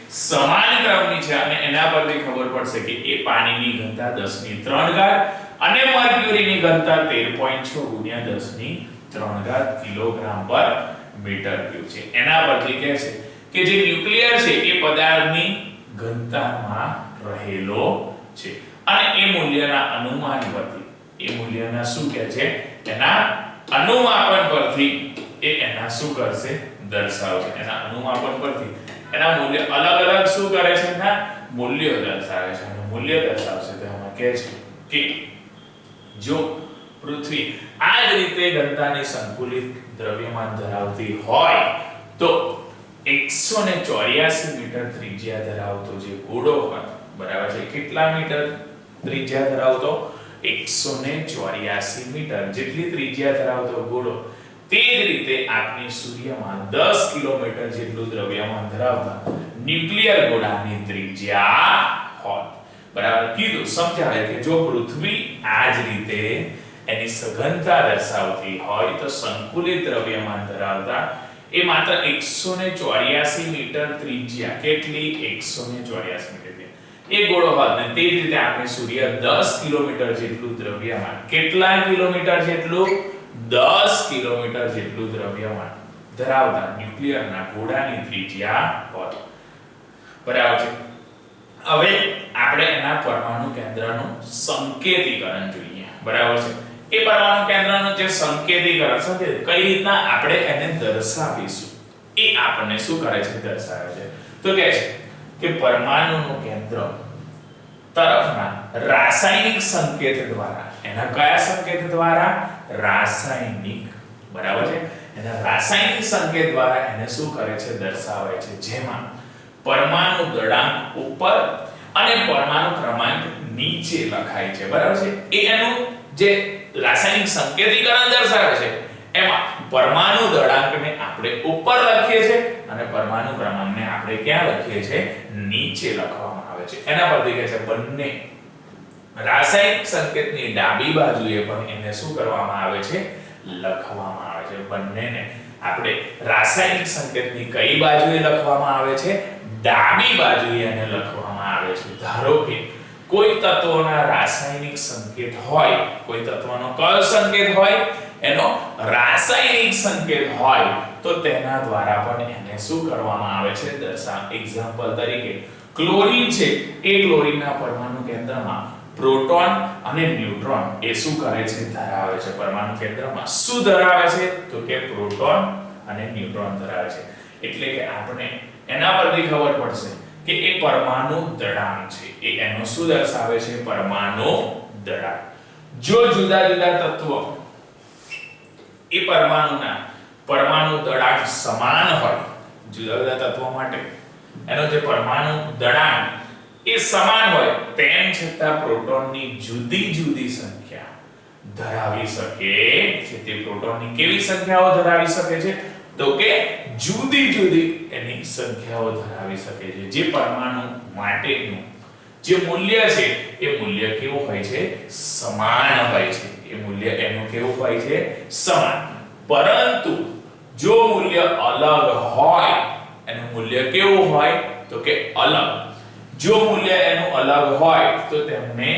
સમાન ક્રમની છે. અને એના પરથી ખબર પડશે કે એ પાણીની ઘનતા 10 ની 3 ઘાત અને મર્ક્યુરીની ઘનતા 13.6 * 10 ની 3 ઘાત કિલોગ્રામ પર મીટર ક્યુબ છે. એના પરથી કહે છે કે જે ન્યુક્લિયર છે એ પદાર્થની ઘનતામાં રહેલો છે અને એ મૂલ્યના અનુમાન પરથી, એ મૂલ્યના શું કહે છે? એના અનુમાપન પરથી એ એના શું કરશે? દર્શાવશે. એના અનુમાપન પરથી એના મૂલ્ય અલગ અલગ શું કરે છે? એના મૂલ્યો દર્શાવે છે. અને મૂલ્ય દર્શાવશે તો એમાં કહે છે કે જો પૃથ્વી આ જ રીતે ઘનતાની સંકુલિત દ્રવ્યમાન ધરાવતી હોય તો 184 મીટર ત્રિજ્યા ધરાવતો જે ગોળો હોય બરાબર છે, કેટલા મીટર ત્રિજ્યા ધરાવતો? 184 મીટર જેટલી ત્રિજ્યા ધરાવતો ગોળો, તે જ રીતે આપણી સૂર્યમાં 10 કિલોમીટર જેટલું દ્રવ્યમાન ધરાવતા ન્યુક્લિયર ગોળાની ત્રિજ્યા હોય. બરાબર કીધું, સમજાવે કે જો પૃથ્વી આ જ રીતે એની સઘનતા દર્શાવતી હોય તો સંકુલિત દ્રવ્યમાન ધરાવતા એ માત્ર 184 મીટર ત્રિજ્યા, કેટલી? 184 મીટર એ ગોળો હોય ને તે જ રીતે આપણે સૂર્ય 10 કિલોમીટર જેટલું દ્રવ્યમાન, કેટલા કિલોમીટર જેટલું? 10 કિલોમીટર જેટલું દ્રવ્યમાન ધરાવતા ન્યુક્લિયરના ગોળાની ત્રિજ્યા હોય. બરાબર છે. હવે આપણે એના પરમાણુ કેન્દ્રનું સંકેતીકરણ જોઈએ, બરાબર છે? એ પરમાણુ કેન્દ્રનું જે સંકેતીકરણ છે કઈ રીતના આપણે એને દર્શાવીશું એ આપણને શું કરે છે, દર્શાવે છે. તો કહે છે કે પરમાણુનું કેન્દ્ર તરફના રાસાયણિક સંકેત દ્વારા, એના કયા સંકેત દ્વારા? રાસાયણિક, બરાબર છે? એના રાસાયણિક સંકેત દ્વારા એને શું કરે છે, દર્શાવે છે, જેમાં પરમાણુ દળાંક ઉપર અને પરમાણુ ક્રમાંક નીચે લખાય છે, બરાબર છે? એ એનું જે રાસાયણિક સંકેતીકરણ દર્શાવે છે એમાં પરમાણુ દળાંકને આપણે ઉપર લખીએ છીએ અને પરમાણુ ક્રમાંકને આપણે ક્યાં લખીએ છીએ, નીચે લખવામાં આવે છે. એના પરથી કહે છે બંને રાસાયણિક સંકેતની ડાબી બાજુએ પણ એને શું કરવામાં આવે છે, લખવામાં આવે છે. બંનેને આપણે રાસાયણિક સંકેતની કઈ બાજુએ લખવામાં આવે છે, ડાબી બાજુએ એને લખવામાં આવે છે. ધારો કે કોઈ તત્વોના રાસાયણિક સંકેત હોય, કોઈ તત્વનો કયો સંકેત હોય, એનો રાસાયણિક સંકેત હોય, તો તેના દ્વારા પણ એને શું કરવામાં આવે છે, દર્શાવ. એક્ઝામ્પલ તરીકે ક્લોરીન છે, એ ક્લોરીનના પરમાણુ કેન્દ્રમાં પ્રોટોન અને ન્યુટ્રોન એ શું કરે છે, ધરાવે છે. પરમાણુ કેન્દ્રમાં શું ધરાવે છે, તો કે પ્રોટોન અને ન્યુટ્રોન ધરાવે છે. એટલે કે આપણે એના પરથી ખબર પડશે કે એ પરમાણુ દળાંક છે, એ એનો શું દર્શાવે છે, પરમાણુ દળાંક. જો જુદા જુદા તત્વો એ પરમાણુના પરમાણુ દળાંક સમાન હોય, જુદા જુદા તત્વો માટે એનો જે પરમાણુ દળાંક એ સમાન હોય, તેમ છતાં પ્રોટોનની જુદી જુદી સંખ્યા ધરાવી શકે છે. તે પ્રોટોનની કેવી સંખ્યાઓ ધરાવી શકે છે, તો કે જુદી જુદી એની સંખ્યાઓ ધરાવી શકે છે. જે પરમાણુ માટેનું જે મૂલ્ય છે એ મૂલ્ય કેવું હોય છે, સમાન હોય છે. એ મૂલ્ય એનું કેવું હોય છે, સમાન. પરંતુ જો મૂલ્ય અલગ હોય, એનું મૂલ્ય કેવું હોય, તો કે અલગ. જો મૂલ્ય એનું અલગ હોય તો તેમને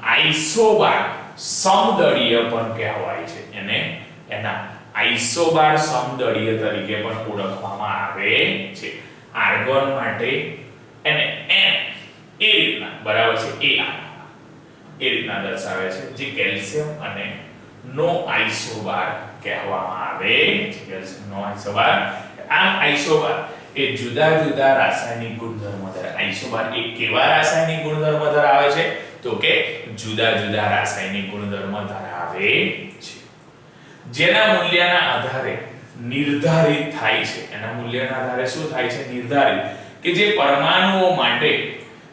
આઇસોબાર સમદળીય પણ કહેવાય છે. એને એના આઇસોબાર સમદળીય તરીકે પણ ઓળખવામાં આવે છે. આર્ગોન માટે એને N એ રીતના, બરાબર છે, એ રીતના દર્શાવે છે. જે કેલ્શિયમ અને નો આઇસોબાર કહેવામાં આવે છે. કેલ્શિયમ નો આઇસોબાર. આમ આઇસોબાર એ જુદા જુદા રાસાયણિક ગુણધર્મો ધરાવે. આઇસોબાર એ કેવા રાસાયણિક ગુણધર્મો ધરાવે છે, તો કે જુદા જુદા રાસાયણિક ગુણધર્મો ધરાવે છે. જેના મૂલ્યના આધારે નિર્ધારિત થાય છે. એના મૂલ્યના આધારે શું થાય છે, નિર્ધારિત, કે જે પરમાણુઓ માટે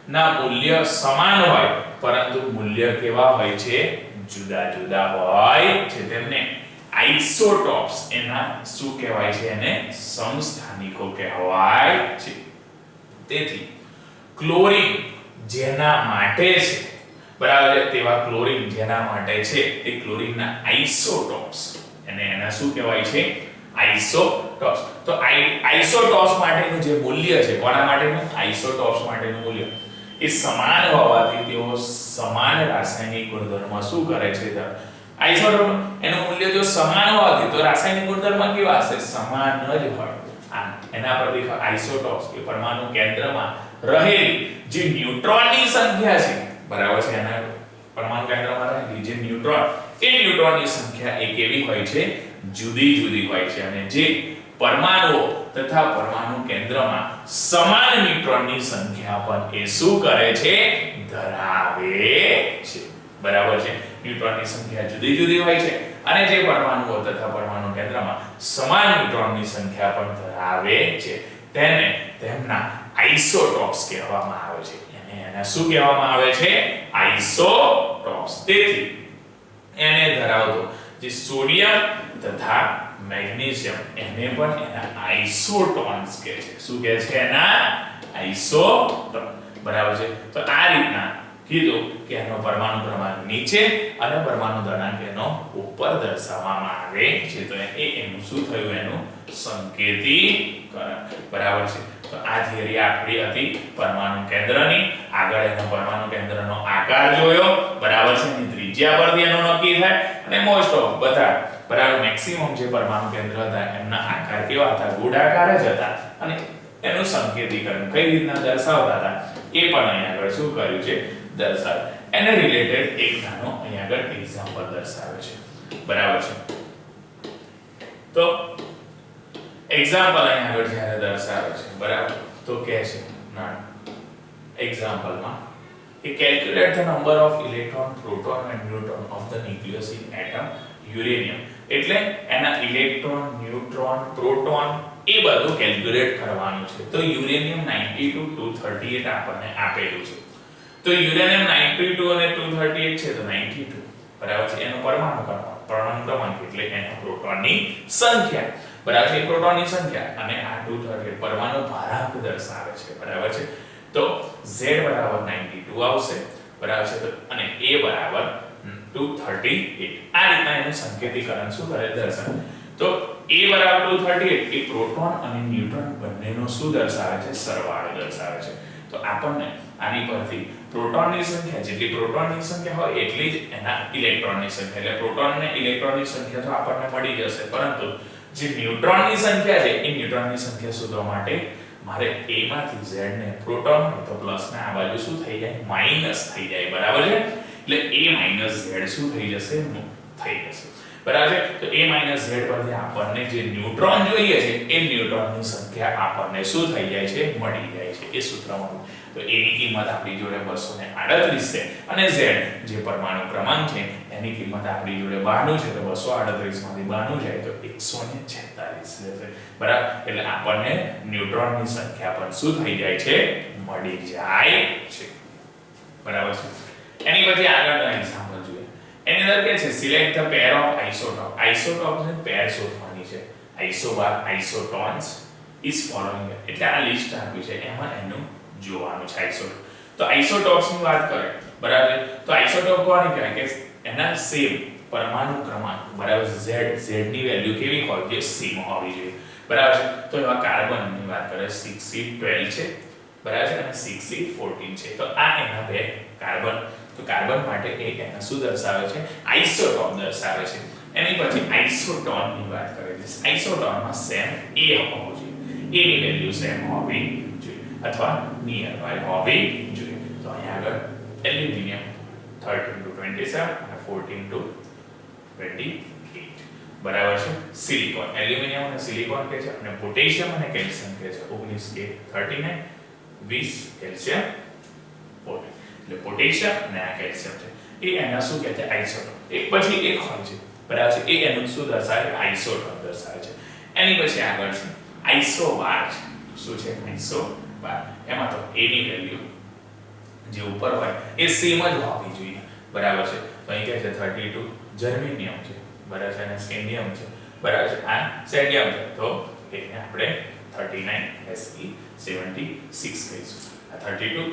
ના મૂલ્ય સમાન હોય પરંતુ મૂલ્ય કેવા હોય છે, જુદા જુદા હોય છે. તેમને આઇસોટોપ્સ, એના શું કહેવાય છે, એને સમસ્થાનિકો કહેવાય છે. તેથી ક્લોરીન જેના માટે છે, બરાબર, તેવા ક્લોરીન જેના માટે છે તે ક્લોરીનના આઇસોટોપ્સ, એને એના શું કહેવાય છે, આઇસોટોપ્સ. તો આઇસોટોપ્સ માટેનું જે મૂલ્ય છે, કોના માટેનું, આઇસોટોપ્સ માટેનું મૂલ્ય એ સમાન હોવાથી તેઓ સમાન રાસાયણિક ગુણધર્મ શું કરે છે, આઇસોટોપ એનું મૂલ્ય જો સમાન હોવાથી તો રાસાયણિક ગુણધર્મ કેવા હશે, સમાન જ હોય. આમ એના પરથી આઇસોટોપ્સ એ પરમાણુ કેન્દ્રમાં રહેલી જે ન્યુટ્રોનની સંખ્યા છે, બરાબર છે, એના પરમાણુ કેન્દ્રમાં રહેલી જે ન્યુટ્રોન, એ ન્યુટ્રોનની સંખ્યા એ કેવી હોય છે, જુદી જુદી હોય છે. અને જે પરમાણુઓ તથા પરમાણુ કેન્દ્રમાં સમાન ન્યુટ્રોનની સંખ્યા પણ એ શું કરે છે, ધરાવે છે. બરાબર છે, ન્યુટ્રોનની સંખ્યા જુદી જુદી હોય છે અને જે પરમાણુઓ તથા પરમાણુ કેન્દ્રમાં સમાન ન્યુટ્રોનની સંખ્યા પણ ધરાવે છે તેને તેમના આઇસોટોપ્સ કહેવામાં આવે છે. એને શું કહેવામાં આવે છે, આઇસોટોપ્સ. તેથી એને ધરાવતો જે સોડિયમ તથા મેગ્નેશિયમ એને પણ એના આઇસોટોન્સ કહે છે. શું કહે છે, એના આઇસોટોન. બરાબર છે. તો આ રીતના કીધું કે એનો પરમાણુ ક્રમાંક નીચે અને પરમાણુ દળાંક એનો ઉપર દર્શાવવામાં આવે છે. તો એનું શું થયું, એનું સંકેતીકરણ. બરાબર છે. તો આ થિયરી આપણી હતી પરમાણુ કેન્દ્રની. આગળ એનો પરમાણુ કેન્દ્રનો આકાર જોયો, બરાબર છે, એની ત્રિજ્યા પરથી એનો નક્કી થાય અને મોસ્ટ ઓફ બધા, બરાબર, મેક્સિમમ જે પરમાણુ કેન્દ્ર હતા એમના આકાર કેવા હતા, ગોળાકાર જ હતા અને એનું સંકેતીકરણ કઈ રીતના દર્શાવતા હતા એ પણ અહીંયા આગળ શું કર્યું છે દર્શાવ એને રિલેટેડ એક નાનો અહીંયા આગળ એક્ઝામ્પલ દર્શાવે છે બરાબર છે તો એક્ઝામ્પલ અહીંયા આગળ જ્યારે દર્શાવે છે બરાબર તો કહે છે ના એક્ઝામ્પલમાં કે calculate the number of electron proton and neutron of the nucleus in atom uranium એટલે એના ઇલેક્ટ્રોન ન્યુટ્રોન પ્રોટોન એ બધું કેલ્ક્યુલેટ કરવાનું છે તો યુરેનિયમ 92 238 આપણને આપેલું છે તો યુરેનિયમ 92 અને 238 છે તો 92 બરાબર છે એનો પરમાણુ ક્રમાંક એટલે એના પ્રોટોનની સંખ્યા બરાબર છે પ્રોટોનની સંખ્યા અને આ 238 પરમાણુ ભારાંક દર્શાવે છે બરાબર છે તો Z બરાબર 92 આવશે બરાબર છે તો અને A બરાબર 238 આ રીતના એનું સંકેતીકરણ શું કરે દર્શાવે તો A બરાબર 238 એ પ્રોટોન અને ન્યુટ્રોન બંનેનો શું દર્શાવે છે સરવાળો દર્શાવે છે તો આપણને આની પરથી પ્રોટોનની સંખ્યા જેટલી પ્રોટોનની સંખ્યા હોય એટલી જ એના ઇલેક્ટ્રોનની સંખ્યા એટલે પ્રોટોન અને ઇલેક્ટ્રોનની સંખ્યા તો આપણને મળી જશે પરંતુ જે ન્યુટ્રોનની સંખ્યા છે એ ન્યુટ્રોનની સંખ્યા શોધવા માટે મારે A માંથી Z ને પ્રોટોન તો પ્લસ ને આ બાજુ શું થઈ જાય માઈનસ થઈ જાય બરાબર છે એટલે A - Z શું થઈ જશે થઈ જશે બરાબર છે તો A - Z પરથી આપણને જે ન્યુટ્રોન જોઈએ છે એ ન્યુટ્રોનની સંખ્યા આપણને શું થઈ જાય છે મળી જાય છે એ સૂત્રમાં તો A ની કિંમત આપણી જોડે 238 છે અને Z જે પરમાણુ ક્રમાંક છે એની કિંમત આપણી જોડે 92 છે તો 238 માંથી 92 જાય તો 146 રહેશે બરાબર એટલે આપણને ન્યુટ્રોનની સંખ્યા પણ શું થઈ જાય છે મળી જાય છે બરાબર છે એની પછી આગળનો એક્ઝામ્પલ જોઈએ એની અંદર કે છે select the pair of isotope isotopes ને પેર શોધવાની છે આઇસોબાર આઇસોટોન્સ ઇઝ ફોલોઇંગ એટલે આ લિસ્ટ આપ્યું છે એમાં એનું જોવાનું છે આઇસોટોપ તો આઇસોટોપ્સ ની વાત કરે બરાબર તો આઇસોટોપ કોને કહેવાય કે એના સેમ પરમાણુ ક્રમાંક બરાબર Z ની વેલ્યુ કેવી હોય જે સેમ હોવી જોઈએ બરાબર છે તો એવા કાર્બન ની વાત કરે 6C12 છે બરાબર છે અને 6C14 છે તો આ એના બે કાર્બન તો કાર્બન માટે એક એના શું દર્શાવે છે આઇસોટોપ દર્શાવે છે એની પછી આઇસોટોન ની વાત કરે છે આઇસોટોનમાં સેમ A હોવો જોઈએ A ની વેલ્યુ સેમ હોવી જોઈએ અથવા નિયર બાય હોવી જોઈએ તો અહીંયા આગળ એલ્યુમિનિયમ 13 to 27 અને 14 to 28 બરાબર છે સિલિકોન એલ્યુમિનિયમ અને સિલિકોન કે છે અને પોટેશિયમ અને કેલ્શિયમ કે છે 19 કે 39 20 કેલ્શિયમ 14 એટલે પોટેશિયમ અને આ કેલ્શિયમ છે એ એના શું કહે છે આઇસોટોપ એક પછી એક હોય છે બરાબર છે એ એનું શું દર્શાવે આઇસોટોપ દર્શાવે છે એની પછી આગળ છે આઇસોબાર શું છે આઇસોબાર એમાં તો A ની વેલ્યુ જે ઉપર હોય એ સેમ જ હોવી જોઈએ બરાબર છે તો અહીં કહે છે 32 જર્મેનિયમ છે બરાબર છે અને સ્કેન્ડિયમ છે બરાબર છે આ સેન્ડિયમ છે તો એને આપણે 39 Se76 કહીશું આ 32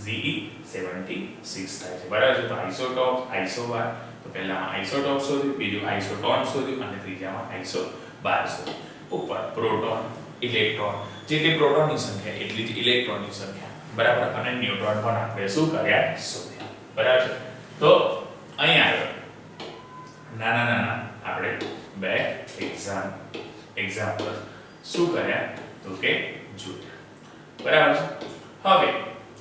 Ze76 થાય છે બરાબર છે તો આઇસોટોપ આઇસોબાર તો પહેલામાં આઇસોટોપ શોધ્યું બીજું આઇસોટોન શોધ્યું અને ત્રીજામાં આઇસોબાર શોધ્યું ઉપર પ્રોટોન ઇલેક્ટ્રોન જેટલી પ્રોટોનની સંખ્યા એટલી જ ઇલેક્ટ્રોનની સંખ્યા બરાબર અને ન્યુટ્રોન પણ આપણે શું કર્યા શોધ્યા બરાબર છે તો અહીં આગળ નાના આપણે બે એક્ઝામ્પલ શું કર્યા તો કે જોયા બરાબર છે હવે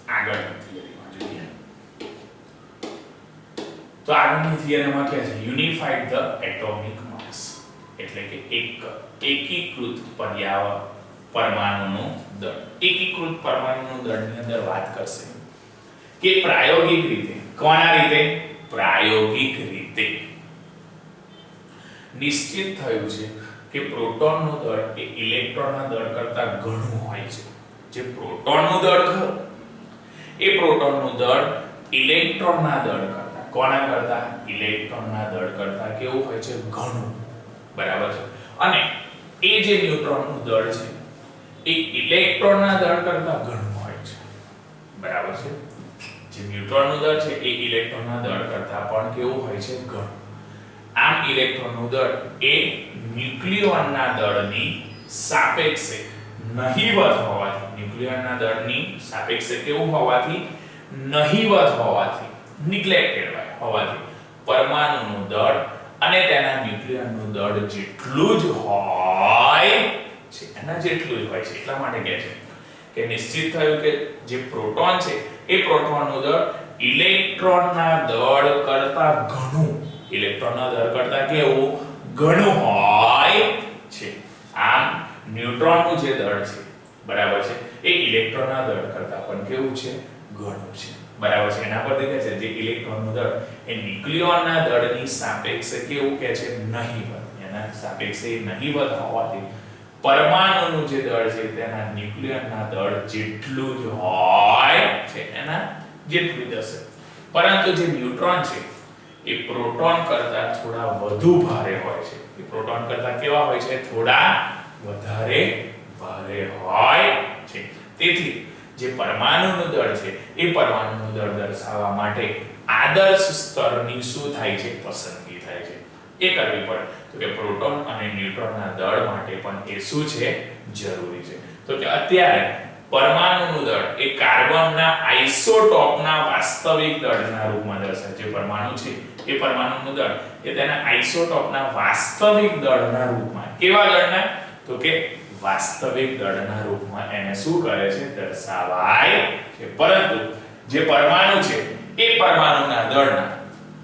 આગળની થિયરીમાં જોઈએ તો આગળની થિયરીમાં કહે છે યુનિફાઈડ ધ એટોમિક માસ એટલે કે એકીકૃત પરમાણુનું દળ એકીકૃત પરમાણુનું દળની અંદર વાત કરશે કે પ્રાયોગિક રીતે કોના રીતે પ્રાયોગિક રીતે નિશ્ચિત થયું છે કે પ્રોટોનનું દળ એ ઇલેક્ટ્રોનના દળ કરતાં ઘણું હોય છે જે પ્રોટોનનું દળ ખરું એ પ્રોટોનનું દળ ઇલેક્ટ્રોનના દળ કરતાં કોના કરતાં ઇલેક્ટ્રોનના દળ કરતાં કેવું હોય છે ઘણું બરાબર છે અને એ જે ન્યુટ્રોનનું દળ છે એ ઇલેક્ટ્રોનના દળ કરતાં ઘણું હોય છે બરાબર છે જે ન્યુટ્રોનનું દળ છે એ ઇલેક્ટ્રોનના દળ કરતાં પણ કેવું હોય છે ઘણું આમ ઇલેક્ટ્રોનનું દળ એ ન્યુક્લિયોનના દળની સાપેક્ષે નહિવત હોવાથી ન્યુક્લિયોનના દળની સાપેક્ષે કેવું હોવાથી નહિવત હોવાથી નિગ્લેક્ટેડ હોવાથી પરમાણુનું દળ અને તેના ન્યુક્લિયનનું દળ જેટલું જ હોય છે એના એના જેટલું જ હોય છે. એટલા માટે કહે છે કે નિશ્ચિત થયું કે જે પ્રોટોન છે એ પ્રોટોનનું દળ ઇલેક્ટ્રોનના દળ કરતા ઘણું, ઇલેક્ટ્રોનના દળ કરતા કેવું ઘણું હોય છે. આમ ન્યુટ્રોનનું જે દળ છે બરાબર છે એ ઇલેક્ટ્રોનના દળ કરતા પણ કેવું છે ઘણું છે બરાબર છે. એના પર દેખાય છે જે ઇલેક્ટ્રોનનું દળ એ ન્યુક્લિયોનના દળની સાપેક્ષે કેવું કે છે નહીવત, એના સાપેક્ષે નહીવત હોવાથી પરમાણુનું જે દળ છે તેના ન્યુક્લિયનના દળ જેટલું જ હોય છે એના જેટલું જ હશે. પરંતુ જે ન્યુટ્રોન છે એ પ્રોટોન કરતા થોડા વધુ ભારે હોય છે. એ પ્રોટોન કરતા કેવા હોય છે થોડા વધારે ભારે હોય છે. તેથી જે પરમાણુનું દળ છે એ પરમાણુનું દળ દર્શાવવા માટે આદર્શ સ્તરની શું થાય છે પસંદગી થાય છે. એ કરવી પડે તો કે પ્રોટોન અને ન્યુટ્રોનના દળ માટે પણ એ શું છે જરૂરી છે. તો કે અત્યારે પરમાણુનું દળ એ કાર્બનના આઇસોટોપના વાસ્તવિક દળના રૂપમાં દર્શાવાય છે. જે પરમાણુ છે એ પરમાણુનું દળ એ તેના આઇસોટોપના વાસ્તવિક દળના રૂપમાં, કેવા દળના તો કે વાસ્તવિક દળના રૂપમાં એને શું કરે છે દર્શાવાય છે. પરંતુ જે પરમાણુ છે એ પરમાણુના દળના,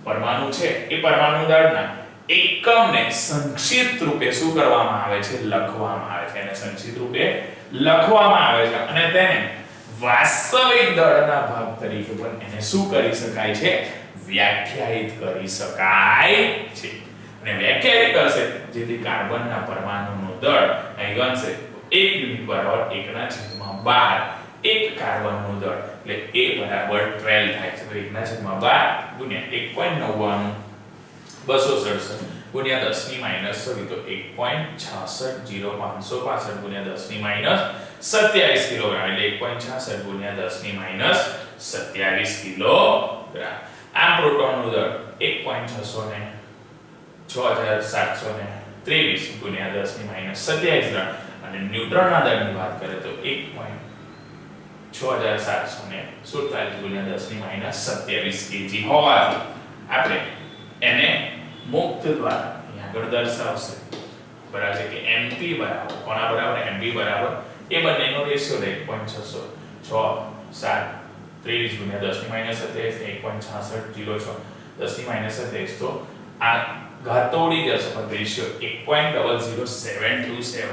પરમાણુ છે એ પરમાણુ દળના એકમને સંક્ષિપ્ત રૂપે શું કરવામાં આવે છે લખવામાં આવે છે. એને સંક્ષિપ્ત રૂપે લખવામાં આવે છે અને તેને વાસ્તવિક દળના ભાગ તરીકે પણ એને શું કરી શકાય છે વ્યાખ્યાયિત કરી શકાય છે. અને વ્યાખ્યાયિત કરશે જેથી કાર્બનના પરમાણુનું દળ અહીં બનશે 1 યુનિટ બરાબર 1/12. એક કાર્બનનું દળ એટલે A બરાબર 12 થાય છે. તો 1/12 ગુણ્યા 1.99 267 ગુણ્યા 10 ની માઈનસ 6 તો 1.660565 ગુણ્યા 10 ની માઈનસ 27 કિલોગ્રામ એટલે 1.66 ગુણ્યા 10 ની માઈનસ 27 કિલોગ્રામ. આ પ્રોટોનનું દળ 6723 ગુણ્યા 10 ની માઈનસ 27 ગ્રામ અને ન્યુટ્રોનના દળની વાત કરીએ તો 1.6747 ગુણ્યા 10 ની માઈનસ 27 કેજી હોવાથી આપણે એને મુક્ત દ્વારા અહીં આગળ દર્શાવશે બરાબર છે કે mp બરાબર કોના બરાબર mp બરાબર એ બંનેનો રેશિયો 1.6723 ગુણ્યા 10 ની માઈનસ 27 1.6606 10 ની માઈનસ 27 તો આ ઘાત તો ઉડી જશે પણ રેશિયો 1.00727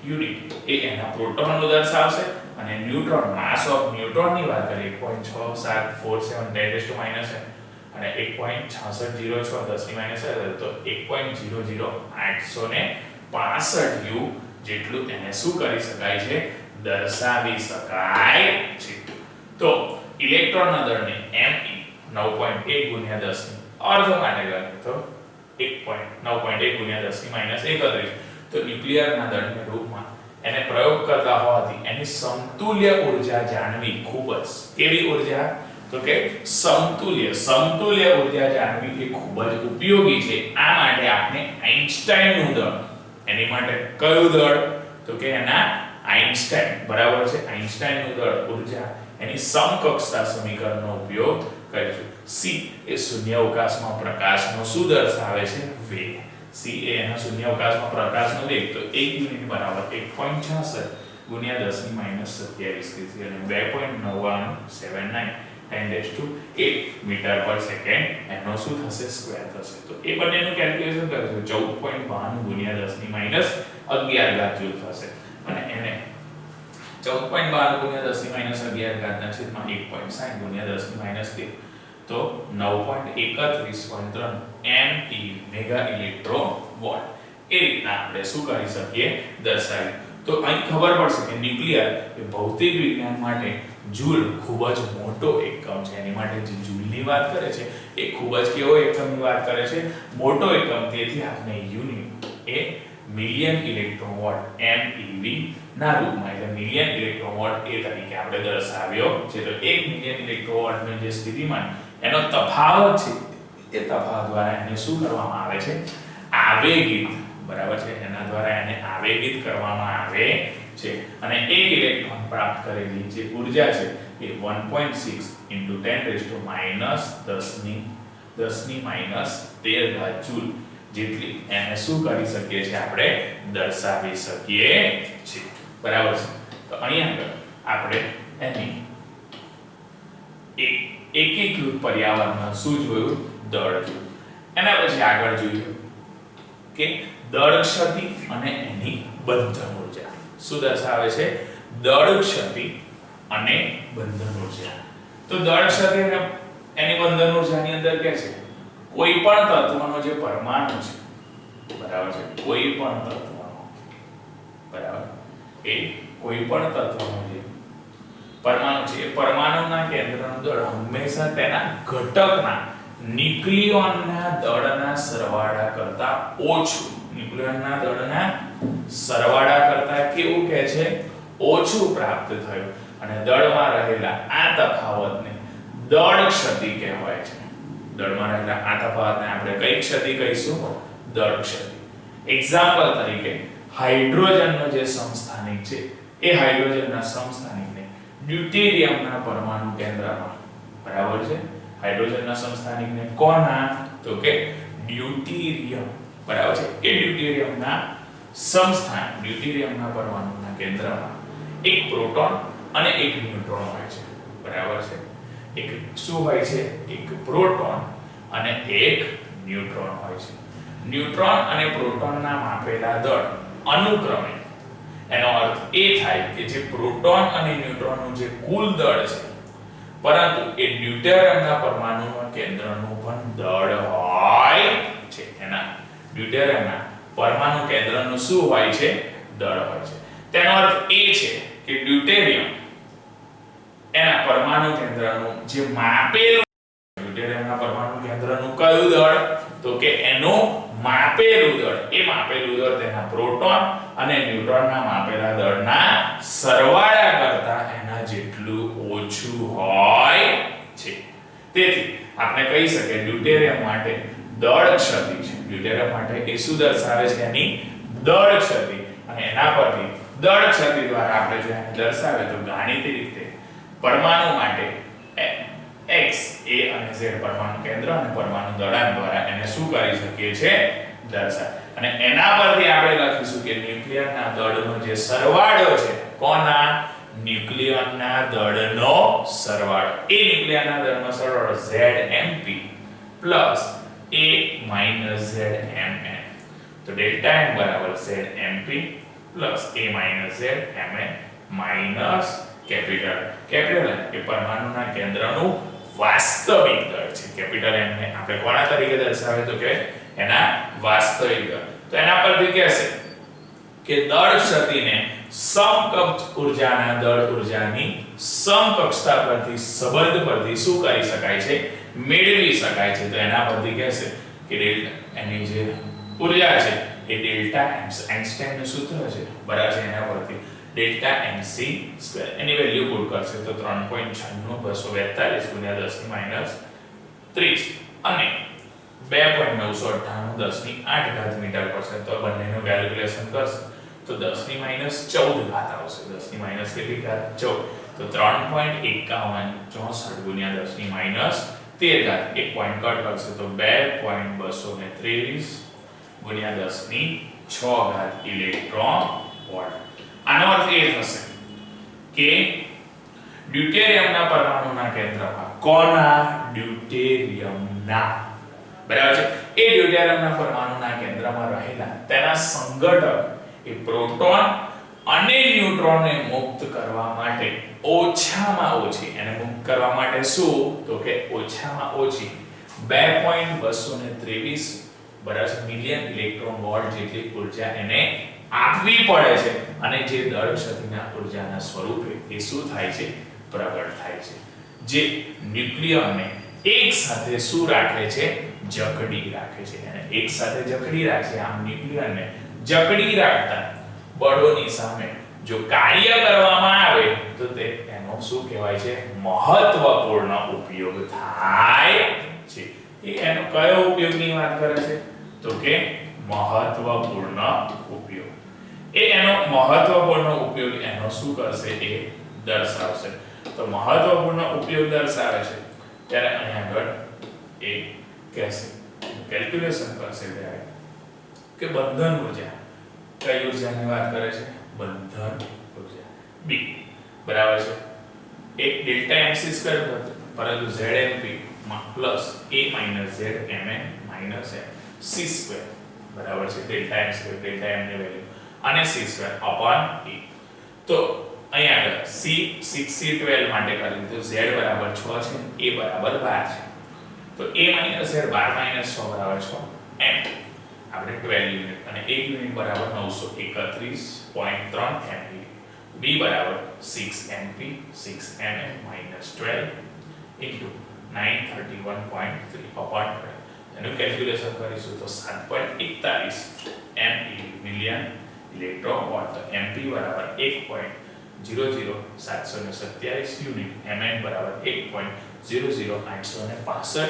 યુનિટ એ એના પ્રોટોનનો દર્શાવશે અને ન્યુટ્રોન માસ ઓફ ન્યુટ્રોનની વાત કરીએ 1.6747 10 અને 1.6606 10 ની માઈનસ તો 1.00865 યુ જેટલું એને શું કરી શકાય છે દર્શાવી શકાય છે. તો ઇલેક્ટ્રોનના દળને me 9.1 ગુણ્યા 10 ની અર્ધ માટે ગણીએ તો 9.1 ગુણ્યા 10 ની માઈનસ 31 તો ન્યુક્લિયરના દળના રૂપમાં એને પ્રયોગ કરતા હોવાથી એની સમતુલ્ય ઊર્જા જાણવી ખૂબ જ કેવી ઊર્જા તો કે સમતુલ્ય ઊર્જા જાણવી એ ખૂબ જ ઉપયોગી છે. આ માટે આપણે આઇન્સ્ટાઈનનું દળ, એની માટે કયું દળ તો કે એના આઇન્સ્ટાઈન બરાબર છે આઇન્સ્ટાઈનનું દળ ઊર્જા એની સમકક્ષતા સમીકરણનો ઉપયોગ કરીશું. c એ શૂન્યાવકાશમાં પ્રકાશનો શું દર્શાવે છે વેગ. c એ એના શૂન્યાવકાશમાં પ્રકાશનો વેગ તો 1 યુનિટ બરાબર 1.66 ગુણ્યા 10 ની માઈનસ 27 કેજી અને 2.9979 10⁸ મીટર પર સેકન્ડ એનો શું થશે સ્ક્વેર થશે. તો એ બંનેનું કેલ્ક્યુલેશન કરીશું 14.92 ગુણ્યા 10 ની માઈનસ 11 ઘાત જૂલ થશે અને એને 14.92 ગુણ્યા 10 ની માઈનસ 11 ઘાતના છેદમાં 1.60 ગુણ્યા 10 ની માઈનસ 13 તો 9.31.3 me મેગા ઇલેક્ટ્રોન વોટ એ રીતના આપણે શું કરી શકીએ દર્શાવી. તો અહીં ખબર પડશે કે ન્યુક્લિયર એ ભૌતિક વિજ્ઞાન માટે જૂલ ખૂબ જ મોટો એકમ છે. એની માટે જે જૂલની વાત કરે છે એ ખૂબ જ કેવો એકમની વાત કરે છે મોટો એકમ. તેથી આપણે યુનિટ એ મિલિયન ઇલેક્ટ્રોન વોટ MeV ના રૂપમાં એટલે મિલિયન ઇલેક્ટ્રોન વોટ એ તરીકે આપણે દર્શાવ્યો છે. તો 1 મિલિયન ઇલેક્ટ્રોન વોટનો જે સ્થિતિમાન એનો તફાવત છે એ તફાવત દ્વારા એને શું કરવામાં આવે છે આવેગિત બરાબર છે એના દ્વારા એને આવેગિત કરવામાં આવે છે અને 1 ઇલેક્ટ્રોન પ્રાપ્ત કરેલી જે ઊર્જા છે એ 1.6 10 ની માઈનસ 13 ઘાત જૂલ જેટલી એને શું કરી શકીએ છીએ આપણે દર્શાવી શકીએ છીએ. બરાબર છે. તો અહીંયા આગળ આપણે એની એકીકૃત પર્યાવરણમાં શું જોયું? દળ જોયું. એના પછી આગળ જોયું કે દળ ક્ષતિ અને એની બંધન ઊર્જા. શું દર્શાવે છે? દળ ક્ષતિ અને બંધન ઊર્જા. તો દળ ક્ષતિ અને એની બંધન ઊર્જાની અંદર કે છે કોઈ પણ તત્વનો જે પરમાણુ છે, બરાબર છે, કોઈ પણ તત્વનો, બરાબર, એ કોઈ પણ તત્વનો જે પરમાણુ છે એ પરમાણુના કેન્દ્રનું દળ હંમેશા તેના ઘટકના ન્યુક્લિયોનના દળના સરવાળા કરતા ઓછું, ન્યુક્લિયોનના દળના સરવાળા કરતા કેવું કહે છે? ઓછું પ્રાપ્ત થયું. અને દળમાં રહેલા આ તફાવતને દળ ક્ષતિ કહેવાય છે. દળમાં રહેલા આ તફાવતને આપણે કઈ ક્ષતિ કહીશું? દળ ક્ષતિ. એક્ઝામ્પલ તરીકે હાઇડ્રોજનનો જે સમસ્થાનિક છે એ હાઇડ્રોજનના સમસ્થાનિકને ડ્યુટેરિયમના પરમાણુ કેન્દ્રમાં, બરાબર છે, હાઇડ્રોજનના સમસ્થાનિકને કોના? તો કે ડ્યુટેરિયમ, બરાબર છે, એ ડ્યુટેરિયમના સમસ્થાન, ડ્યુટેરિયમના પરમાણુના કેન્દ્રમાં એક પ્રોટોન અને એક ન્યુટ્રોન હોય છે, બરાબર છે. એક શું હોય છે? એક પ્રોટોન અને એક ન્યુટ્રોન હોય છે. ન્યુટ્રોન અને પ્રોટોનના માપેલા દળ અનુક્રમે, એનો અર્થ એ થાય કે જે પ્રોટોન અને ન્યુટ્રોનનું જે કુલ દળ છે, પરંતુ એ ડ્યુટેરિયમના પરમાણુના કેન્દ્રનું પણ દળ હોય છે. એના ડ્યુટેરિયમના પરમાણુ કેન્દ્રનું શું હોય છે? દળ હોય છે. તેનો અર્થ એ છે કે ડ્યુટેરિયમ એના પરમાણુ કેન્દ્રનું જે માપેલું, ડ્યુટેરિયમના પરમાણુ કેન્દ્રનું કયું દળ? તો કે એનું માપેલું દળ. એ માપેલું દળ તેના પ્રોટોન અને ન્યુટ્રોનના માપેલા દળના સરવાળા કરતા એના જેટલું ઓછું હોય છે. તેથી આપણે કહી શકીએ ડ્યુટેરિયમ માટે દળ ક્ષતિ છે. ડ્યુટેરિયમ માટે એ શું દર્શાવે છે? એની દળ ક્ષતિ. અને એના પરથી દળ ક્ષતિ દ્વારા આપણે જો એને દર્શાવે તો ગાણિતિક રીતે પરમાણુ માટે x, a અને z પરમાણુ કેન્દ્ર અને પરમાણુ દળાંક દ્વારા એને શું કરી શકીએ છે? દર્શાવ. અને એના પરથી આપણે લખીશું કે ન્યુક્લિયરના દળનો જે સરવાળો છે, કોના? ન્યુક્લિયરના દળનો સરવાળો. એ ન્યુક્લિયરના દળનો સરવાળો Zmp a Zmn. તો ડેલ્ટા m બરાબર Zmp a Zmn minus capital M એ પરમાણુના કેન્દ્રનું વાસ્તવિક દળ છે. કેપિટલ M ને આપણે કોના તરીકે દર્શાવે? તો કે એના વાસ્તવિક દળ. તો એના પરથી કહેશે કે દળ ક્ષતિને સમકક્ષ ઊર્જાના દળ ઊર્જાની સમકક્ષતા પરથી, સંબંધ પરથી શું કરી શકાય છે? મેળવી શકાય છે. તો એના પરથી કહેશે કે ડેલ્ટા એની જે ઊર્જા છે એ ડેલ્ટા m, આઇન્સ્ટાઈનનું સૂત્ર છે, બરાબર છે, એના પરથી ડેલ્ટા mc². એની વેલ્યુ પુટ કરશે તો 3.96 242 × 10 - 30 અને 2.998 10 ની 8 ઘાત મીટર પડશે. તો બંનેનું કેલ્ક્યુલેશન કરશે તો 10 ની -14 ઘાત આવશે. 10 ની માઈનસ કેટલી ઘાત? 14. તો 3.51 64 × 10 ની -13 ઘાત. એક પોઈન્ટ કટ કરશે તો 2.223 × 10 ની 6 ઘાત ઇલેક્ટ્રોન વોલ્ટ. આનો અર્થ એ થશે કે ડ્યુટેરિયમના પરમાણુના કેન્દ્રમાં, કોના? ડ્યુટેરિયમના, બરાબર છે, એ ડ્યુટેરિયમના પરમાણુના કેન્દ્રમાં રહેલા તેના સંઘટક એ પ્રોટોન અને ન્યુટ્રોનને મુક્ત કરવા માટે ઓછામાં ઓછી, એને મુક્ત કરવા માટે શું? તો કે ઓછામાં ઓછી 2.223 બરાબર મિલિયન ઇલેક્ટ્રોન વોલ્ટ જેટલી ઊર્જા એને આપવી પડે છે. અને જે દળ ક્ષતિના ઊર્જાના સ્વરૂપે એ શું થાય છે? પ્રગટ થાય છે. જે ન્યુક્લિયરને એક સાથે શું રાખે છે? જકડી રાખે છે. અને એક સાથે જકડી રાખે. આમ ન્યુક્લિયરને જકડી રાખતા બળોની સામે જો કાર્ય કરવામાં આવે તો તે એનો શું કહેવાય છે? મહત્વપૂર્ણ ઉપયોગ થાય છે. એ એનો કયો ઉપયોગની વાત કરે છે? તો કે મહત્વપૂર્ણ ઉપયોગ. એ એનો મહત્વપૂર્ણ ઉપયોગ એનો શું કરશે? એ દર્શાવશે. તો મહત્વપૂર્ણ ઉપયોગ દર્શાવે છે ત્યારે અહીં આગળ એ કહેશે, કેલ્ક્યુલેશન કરશે ત્યારે કે બંધન ઊર્જા કઈ ઊર્જાની વાત કરે છે? બંધન બરાબર છે એક ડેલ્ટા mc સ્ક્વેર પરંતુ zmp માં plus a minus z mn minus c square બરાબર છે delta m square delta m ની વેલ્યુ અને c સ્ક્વેર અપોન e તો અહીંયા આગળ c 6c12 માટે કરી દીધું z બરાબર 6 છે a બરાબર 12 છે તો a માઈનસ z 12 6 બરાબર 6 m આપણે 12 યુનિટ અને 1 યુનિટ બરાબર 931.3 mv b બરાબર 6 mp 6 mm minus 12 into 931.3 upon 12 એનું કેલ્ક્યુલેશન કરીશું તો 7.41 me મિલિયન ઇલેક્ટ્રોન વોટ તો mp બરાબર 1.00727 યુનિટ mn બરાબર 1.00865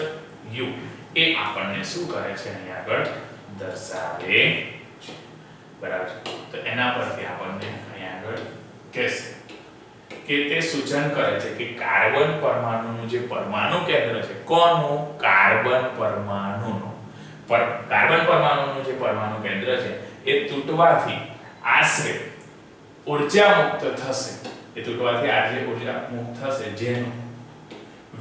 u એ આપણને શું કરે છે અહીં આગળ દર્શાવે છે બરાબર તો એના પરથી આપણને અહીં આગળ કહેશે કે તે સૂચન કરે છે કે કાર્બન પરમાણુનું જે પરમાણુ કેન્દ્ર છે કોનું કાર્બન પરમાણુનું જે પરમાણુ કેન્દ્ર છે એ તૂટવાથી આશરે ઊર્જા મુક્ત થશે જેનું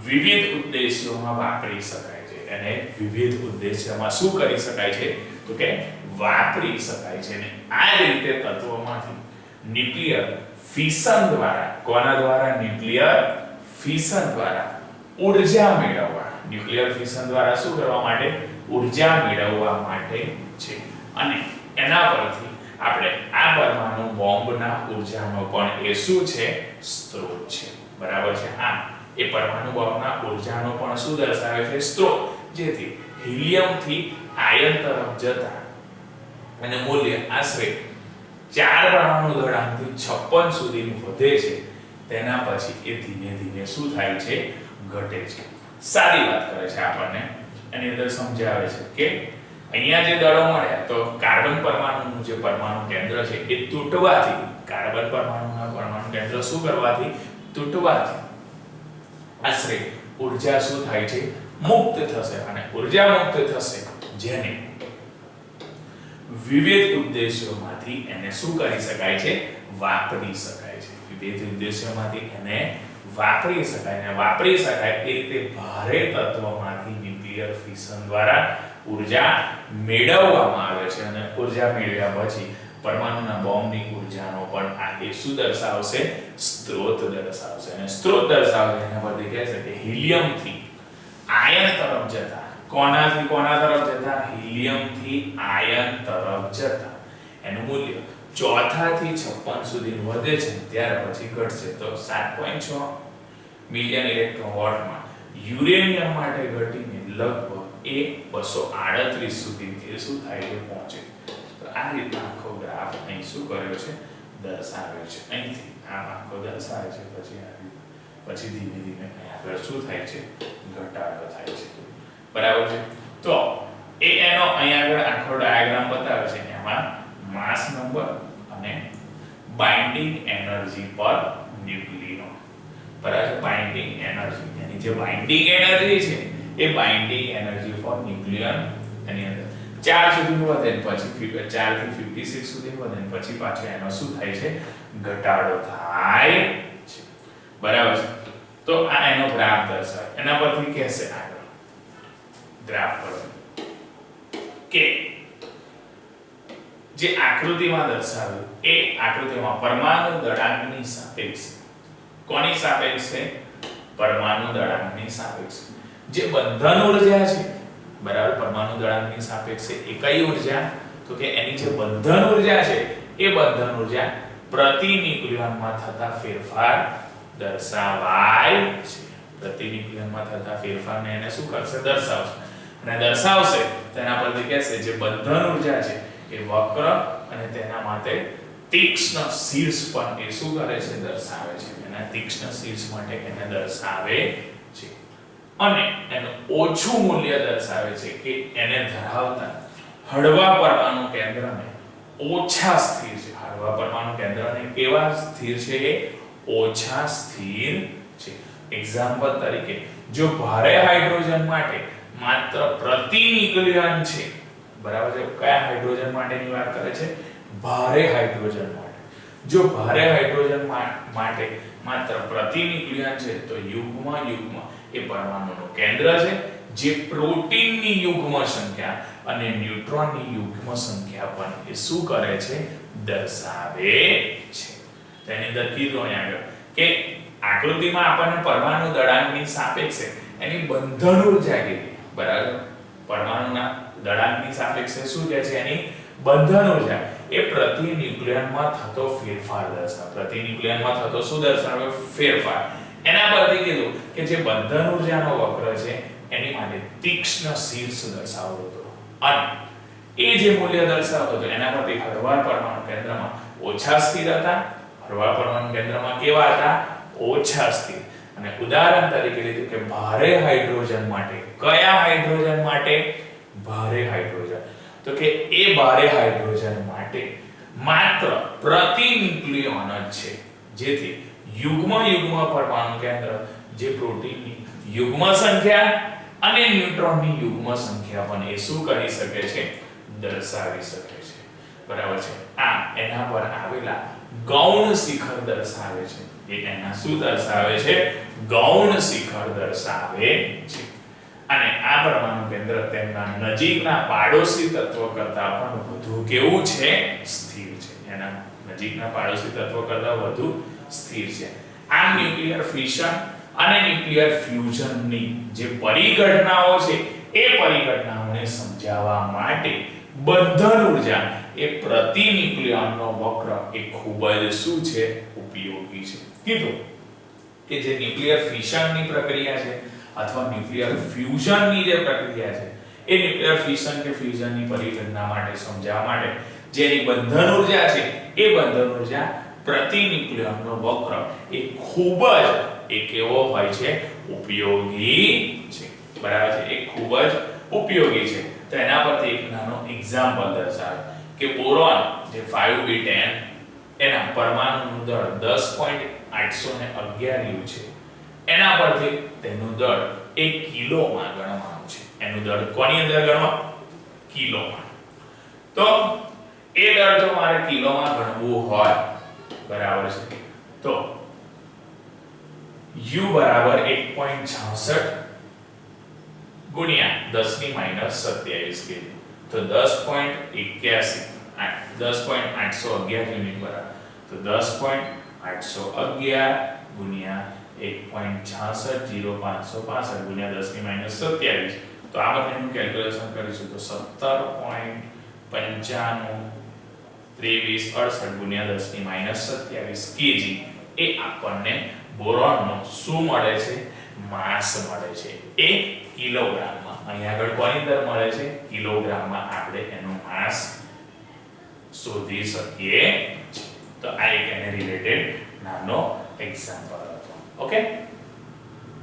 વિવિધ ઉદ્દેશ્યોમાં વાપરી શકાય છે અને વિવિધ ઉદ્દેશ્યમાં શું કરી શકાય છે તો કે વાપરી શકાય છે અને આ રીતે તત્વોમાંથી ન્યુક્લિયર ફિશન દ્વારા કોના દ્વારા ન્યુક્લિયર ફિશન દ્વારા ઊર્જા મેળવવા ન્યુક્લિયર ફિશન દ્વારા શું કરવા માટે ઊર્જા મેળવવા માટે છે અને એના પરથી આપણે આ પરમાણુ બોમ્બના ઊર્જાનો પણ એ શું છે સ્ત્રોત છે બરાબર છે આ એ પરમાણુ બોમ્બના ઊર્જાનો પણ શું દર્શાવે છે સ્ત્રોત જેથી હિલિયમ થી આયન તરફ જતા અને મૂલ્ય આશરે 4 પરમાણુ દળાંકથી 56 સુધી વધે છે તેના પછી એ ધીમે ધીમે શું થાય છે ઘટે છે સારી વાત કરે છે આપણને એની અંદર સમજાવે છે કે અહીંયા જે દળો મળ્યા તો કાર્બન પરમાણુનું જે પરમાણુ કેન્દ્ર છે એ તૂટવાથી કાર્બન પરમાણુના પરમાણુ કેન્દ્ર શું કરવાથી તૂટવાથી આશરે ઊર્જા શું થાય છે મુક્ત થશે અને ઊર્જા મુક્ત થશે જેને વિવિધ ઉદ્દેશ્યોમાંથી એને શું કરી શકાય છે વાપરી શકાય છે વિવિધ ઉદ્દેશ્યોમાંથી એને વાપરી શકાય અને વાપરી શકાય એ રીતે ભારે તત્વોમાંથી ન્યુક્લિયર ફિશન દ્વારા ઊર્જા મેળવવામાં આવે છે અને ઊર્જા મેળવ્યા પછી પરમાણુના બોમ્બની ઊર્જાનો પણ આ એ શું દર્શાવશે સ્ત્રોત દર્શાવશે અને સ્ત્રોત દર્શાવે એના પરથી કહેશે કે હિલિયમથી આયન તરફ જતા કોનાથી કોના તરફ જતા હિલિયમથી આયન તરફ જતા એનું મૂલ્ય 4 થી 56 સુધી વધે છે ત્યાર પછી ઘટશે તો 7.6 મિલિયન ઇલેક્ટ્રોન વોલ્ટમાં યુરેનિયમ માટે ઘટીને લગભગ એ 238 સુધી એ શું થાય છે પહોંચે તો આ રીતના આખો ગ્રાફ અહીં શું કર્યો છે દર્શાવે છે અહીંથી આ આખો દર્શાવે છે પછી ધીમે ધીમે આગળ શું થાય છે ઘટાડો થાય છે બરાબર છે તો એ એનો અહીં આગળ આખો ડાયાગ્રામ બતાવે છે એમાં માસ નંબર અને બાઇન્ડિંગ એનર્જી પર ન્યુક્લિયોન બરાબર બાઇન્ડિંગ એનર્જી એની જે બાઇન્ડિંગ એનર્જી છે એ બાઇન્ડિંગ એનર્જી ફોર ન્યુક્લિયન એની અંદર 4 સુધી વધે પછી 4 થી 56 સુધી વધે પછી પાછો એનો શું થાય છે ઘટાડો થાય છે બરાબર છે તો આ એનો ગ્રાફ દર્શાવે એના પરથી કહેશે આગળ ગ્રાફ પર કે જે આકૃતિમાં દર્શાવ્યું એ આકૃતિમાં પરમાણુ દળાંકની સાપેક્ષે કોની સાપેક્ષે પરમાણુ દળાંકની સાપેક્ષે જે બંધન ઊર્જા છે બરાબર પરમાણુ દળાંકની સાપેક્ષે એ કઈ ઊર્જા તો કે એની જે બંધન ઊર્જા છે એ બંધન ઊર્જા પ્રતિ ન્યુક્લિયોનમાં થતા ફેરફાર દર્શાવાય છે પ્રતિ ન્યુક્લિયોનમાં થતા ફેરફારને એને શું કરશે દર્શાવશે અને દર્શાવશે તેના પરથી કહેશે જે બંધન ઊર્જા છે એ વક્ર અને તેના માટે તીક્ષ્ણ શીર્ષ પણ એ શું કરે છે દર્શાવે છે એના તીક્ષ્ણ શીર્ષ માટે એને દર્શાવે છે અને એનું ઓછું મૂલ્ય દર્શાવે છે કે એને ધરાવતા હળવા પરમાણુ કેન્દ્રને ઓછા સ્થિર છે હળવા પરમાણુ કેન્દ્રને કેવા સ્થિર છે એ ઓછા સ્થિર છે એક્ઝામ્પલ તરીકે જો ભારે હાઇડ્રોજન માટે માત્ર પ્રતિ ન્યુક્લિયન છે બરાબર છે કયા હાઇડ્રોજન માટેની વાત કરે છે ભારે હાઇડ્રોજન માટે જો ભારે હાઇડ્રોજન માટે માત્ર પ્રતિ ન્યુક્લિયન છે તો યુગ્મ એ પરમાણુનું કેન્દ્ર છે, જે પ્રોટીનની યુગ્મ સંખ્યા અને ન્યુટ્રોનની યુગ્મ સંખ્યા પણ એ શું કરે છે, દર્શાવે છે. તેની અંદર કીધું અહીં આગળ કે આકૃતિમાં આપણને પરમાણુ દળાંકની સાપેક્ષે એની બંધન ઊર્જા કીધી, બરાબર. પરમાણુના દળાંકની સાપેક્ષે શું કહે છે, એની બંધન ઊર્જા એ પ્રતિ ન્યુક્લિયનમાં થતો ફેરફાર દર્શાવે. પ્રતિ ન્યુક્લિયનમાં થતો શું દર્શાવે, ફેરફાર. એના પરથી કીધું કે જે બંધન ઊર્જાનો વક્ર છે એની માટે તીક્ષ્ણ શીર્ષ દર્શાવતો હતો, અને એ જે મૂલ્ય દર્શાવતો હતો એના પરથી હળવા પરમાણુ કેન્દ્રમાં ઓછા સ્થિર હતા, હળવા પરમાણુ કેન્દ્રમાં કેવા હતા, ઓછા સ્થિર. અને ઉદાહરણ તરીકે લીધું કે ભારે હાઇડ્રોજન માટે, કયા હાઇડ્રોજન માટે, ભારે હાઇડ્રોજન, તો કે એ ભારે હાઇડ્રોજન માટે માત્ર પ્રતિ ન્યુક્લિયોન જ છે, જેથી યુગ્મ પરમાણુ કેન્દ્ર જે પ્રોટીનની યુગ્મ સંખ્યા અને ન્યુટ્રોનની યુગ્મ સંખ્યા પણ એ શું કરી શકે છે, દર્શાવી શકે છે, બરાબર છે. આ એના પર આવેલા ગૌણ શિખર દર્શાવે છે. એ એના શું દર્શાવે છે, ગૌણ શિખર દર્શાવે છે. અને આ પરમાણુ કેન્દ્ર તેમના નજીકના પાડોશી તત્વ કરતા પણ વધુ કેવું છે, સ્થિર છે. એના નજીકના પાડોશી તત્વ કરતા વધુ સ્થિર છે. આમ ન્યુક્લિયર ફિશન અને ન્યુક્લિયર ફ્યુઝનની જે પરિઘટનાઓ છે એ પરિઘટનાઓને સમજાવવા માટે બંધન ઊર્જા એ પ્રતિ ન્યુક્લિયોનનો વક્ર એ ખૂબ જ શું છે, ઉપયોગી છે. કીધું કે જે ન્યુક્લિયર ફિશનની પ્રક્રિયા છે અથવા ન્યુક્લિયર ફ્યુઝનની જે પ્રક્રિયા છે એ ન્યુક્લિયર ફિશન કે ફ્યુઝનની પરિઘટના માટે સમજાવવા માટે જેની બંધન ઊર્જા છે એ બંધન ઊર્જા પ્રતિ ન્યુક્લિયોનનો વક્ર એ ખૂબ જ કેવો હોય છે, ઉપયોગી છે, બરાબર છે. એ ખૂબ જ ઉપયોગી છે. તો એના પરથી એક નાનો એક્ઝામ્પલ દર્શાવે કે બોરોન જે 5b10 એના પરમાણુનું દળ 10.811 U છે. એના પરથી તેનું દળ 1 કિલોમાં ગણવાનું છે. એનું દળ કોની અંદર ગણવા, કિલોમાં. તો એ દળ જો મારે કિલોમાં ગણવું હોય, બરાબર છે, તો U બરાબર 1.66 ગુણ્યા 10⁻27 kg, તો 10.811 યુનિટ બરાબર, તો 10.811 ગુણ્યા 1.660565 ગુણ્યા 10⁻27, તો આ બંનેનું કેલ્ક્યુલેશન કરીશું તો 17.95 ગુણ્યા 10⁻27 kg એ આપણને બોરોનનો શું મળે છે, માસ મળે છે. એ કિલોગ્રામમાં, અહીં આગળ કોની અંદર મળે છે, કિલોગ્રામમાં આપણે એનું માસ શોધી શકીએ. તો આ એક એને રિલેટેડ નાનો એક્ઝામ્પલ હતો. ઓકે.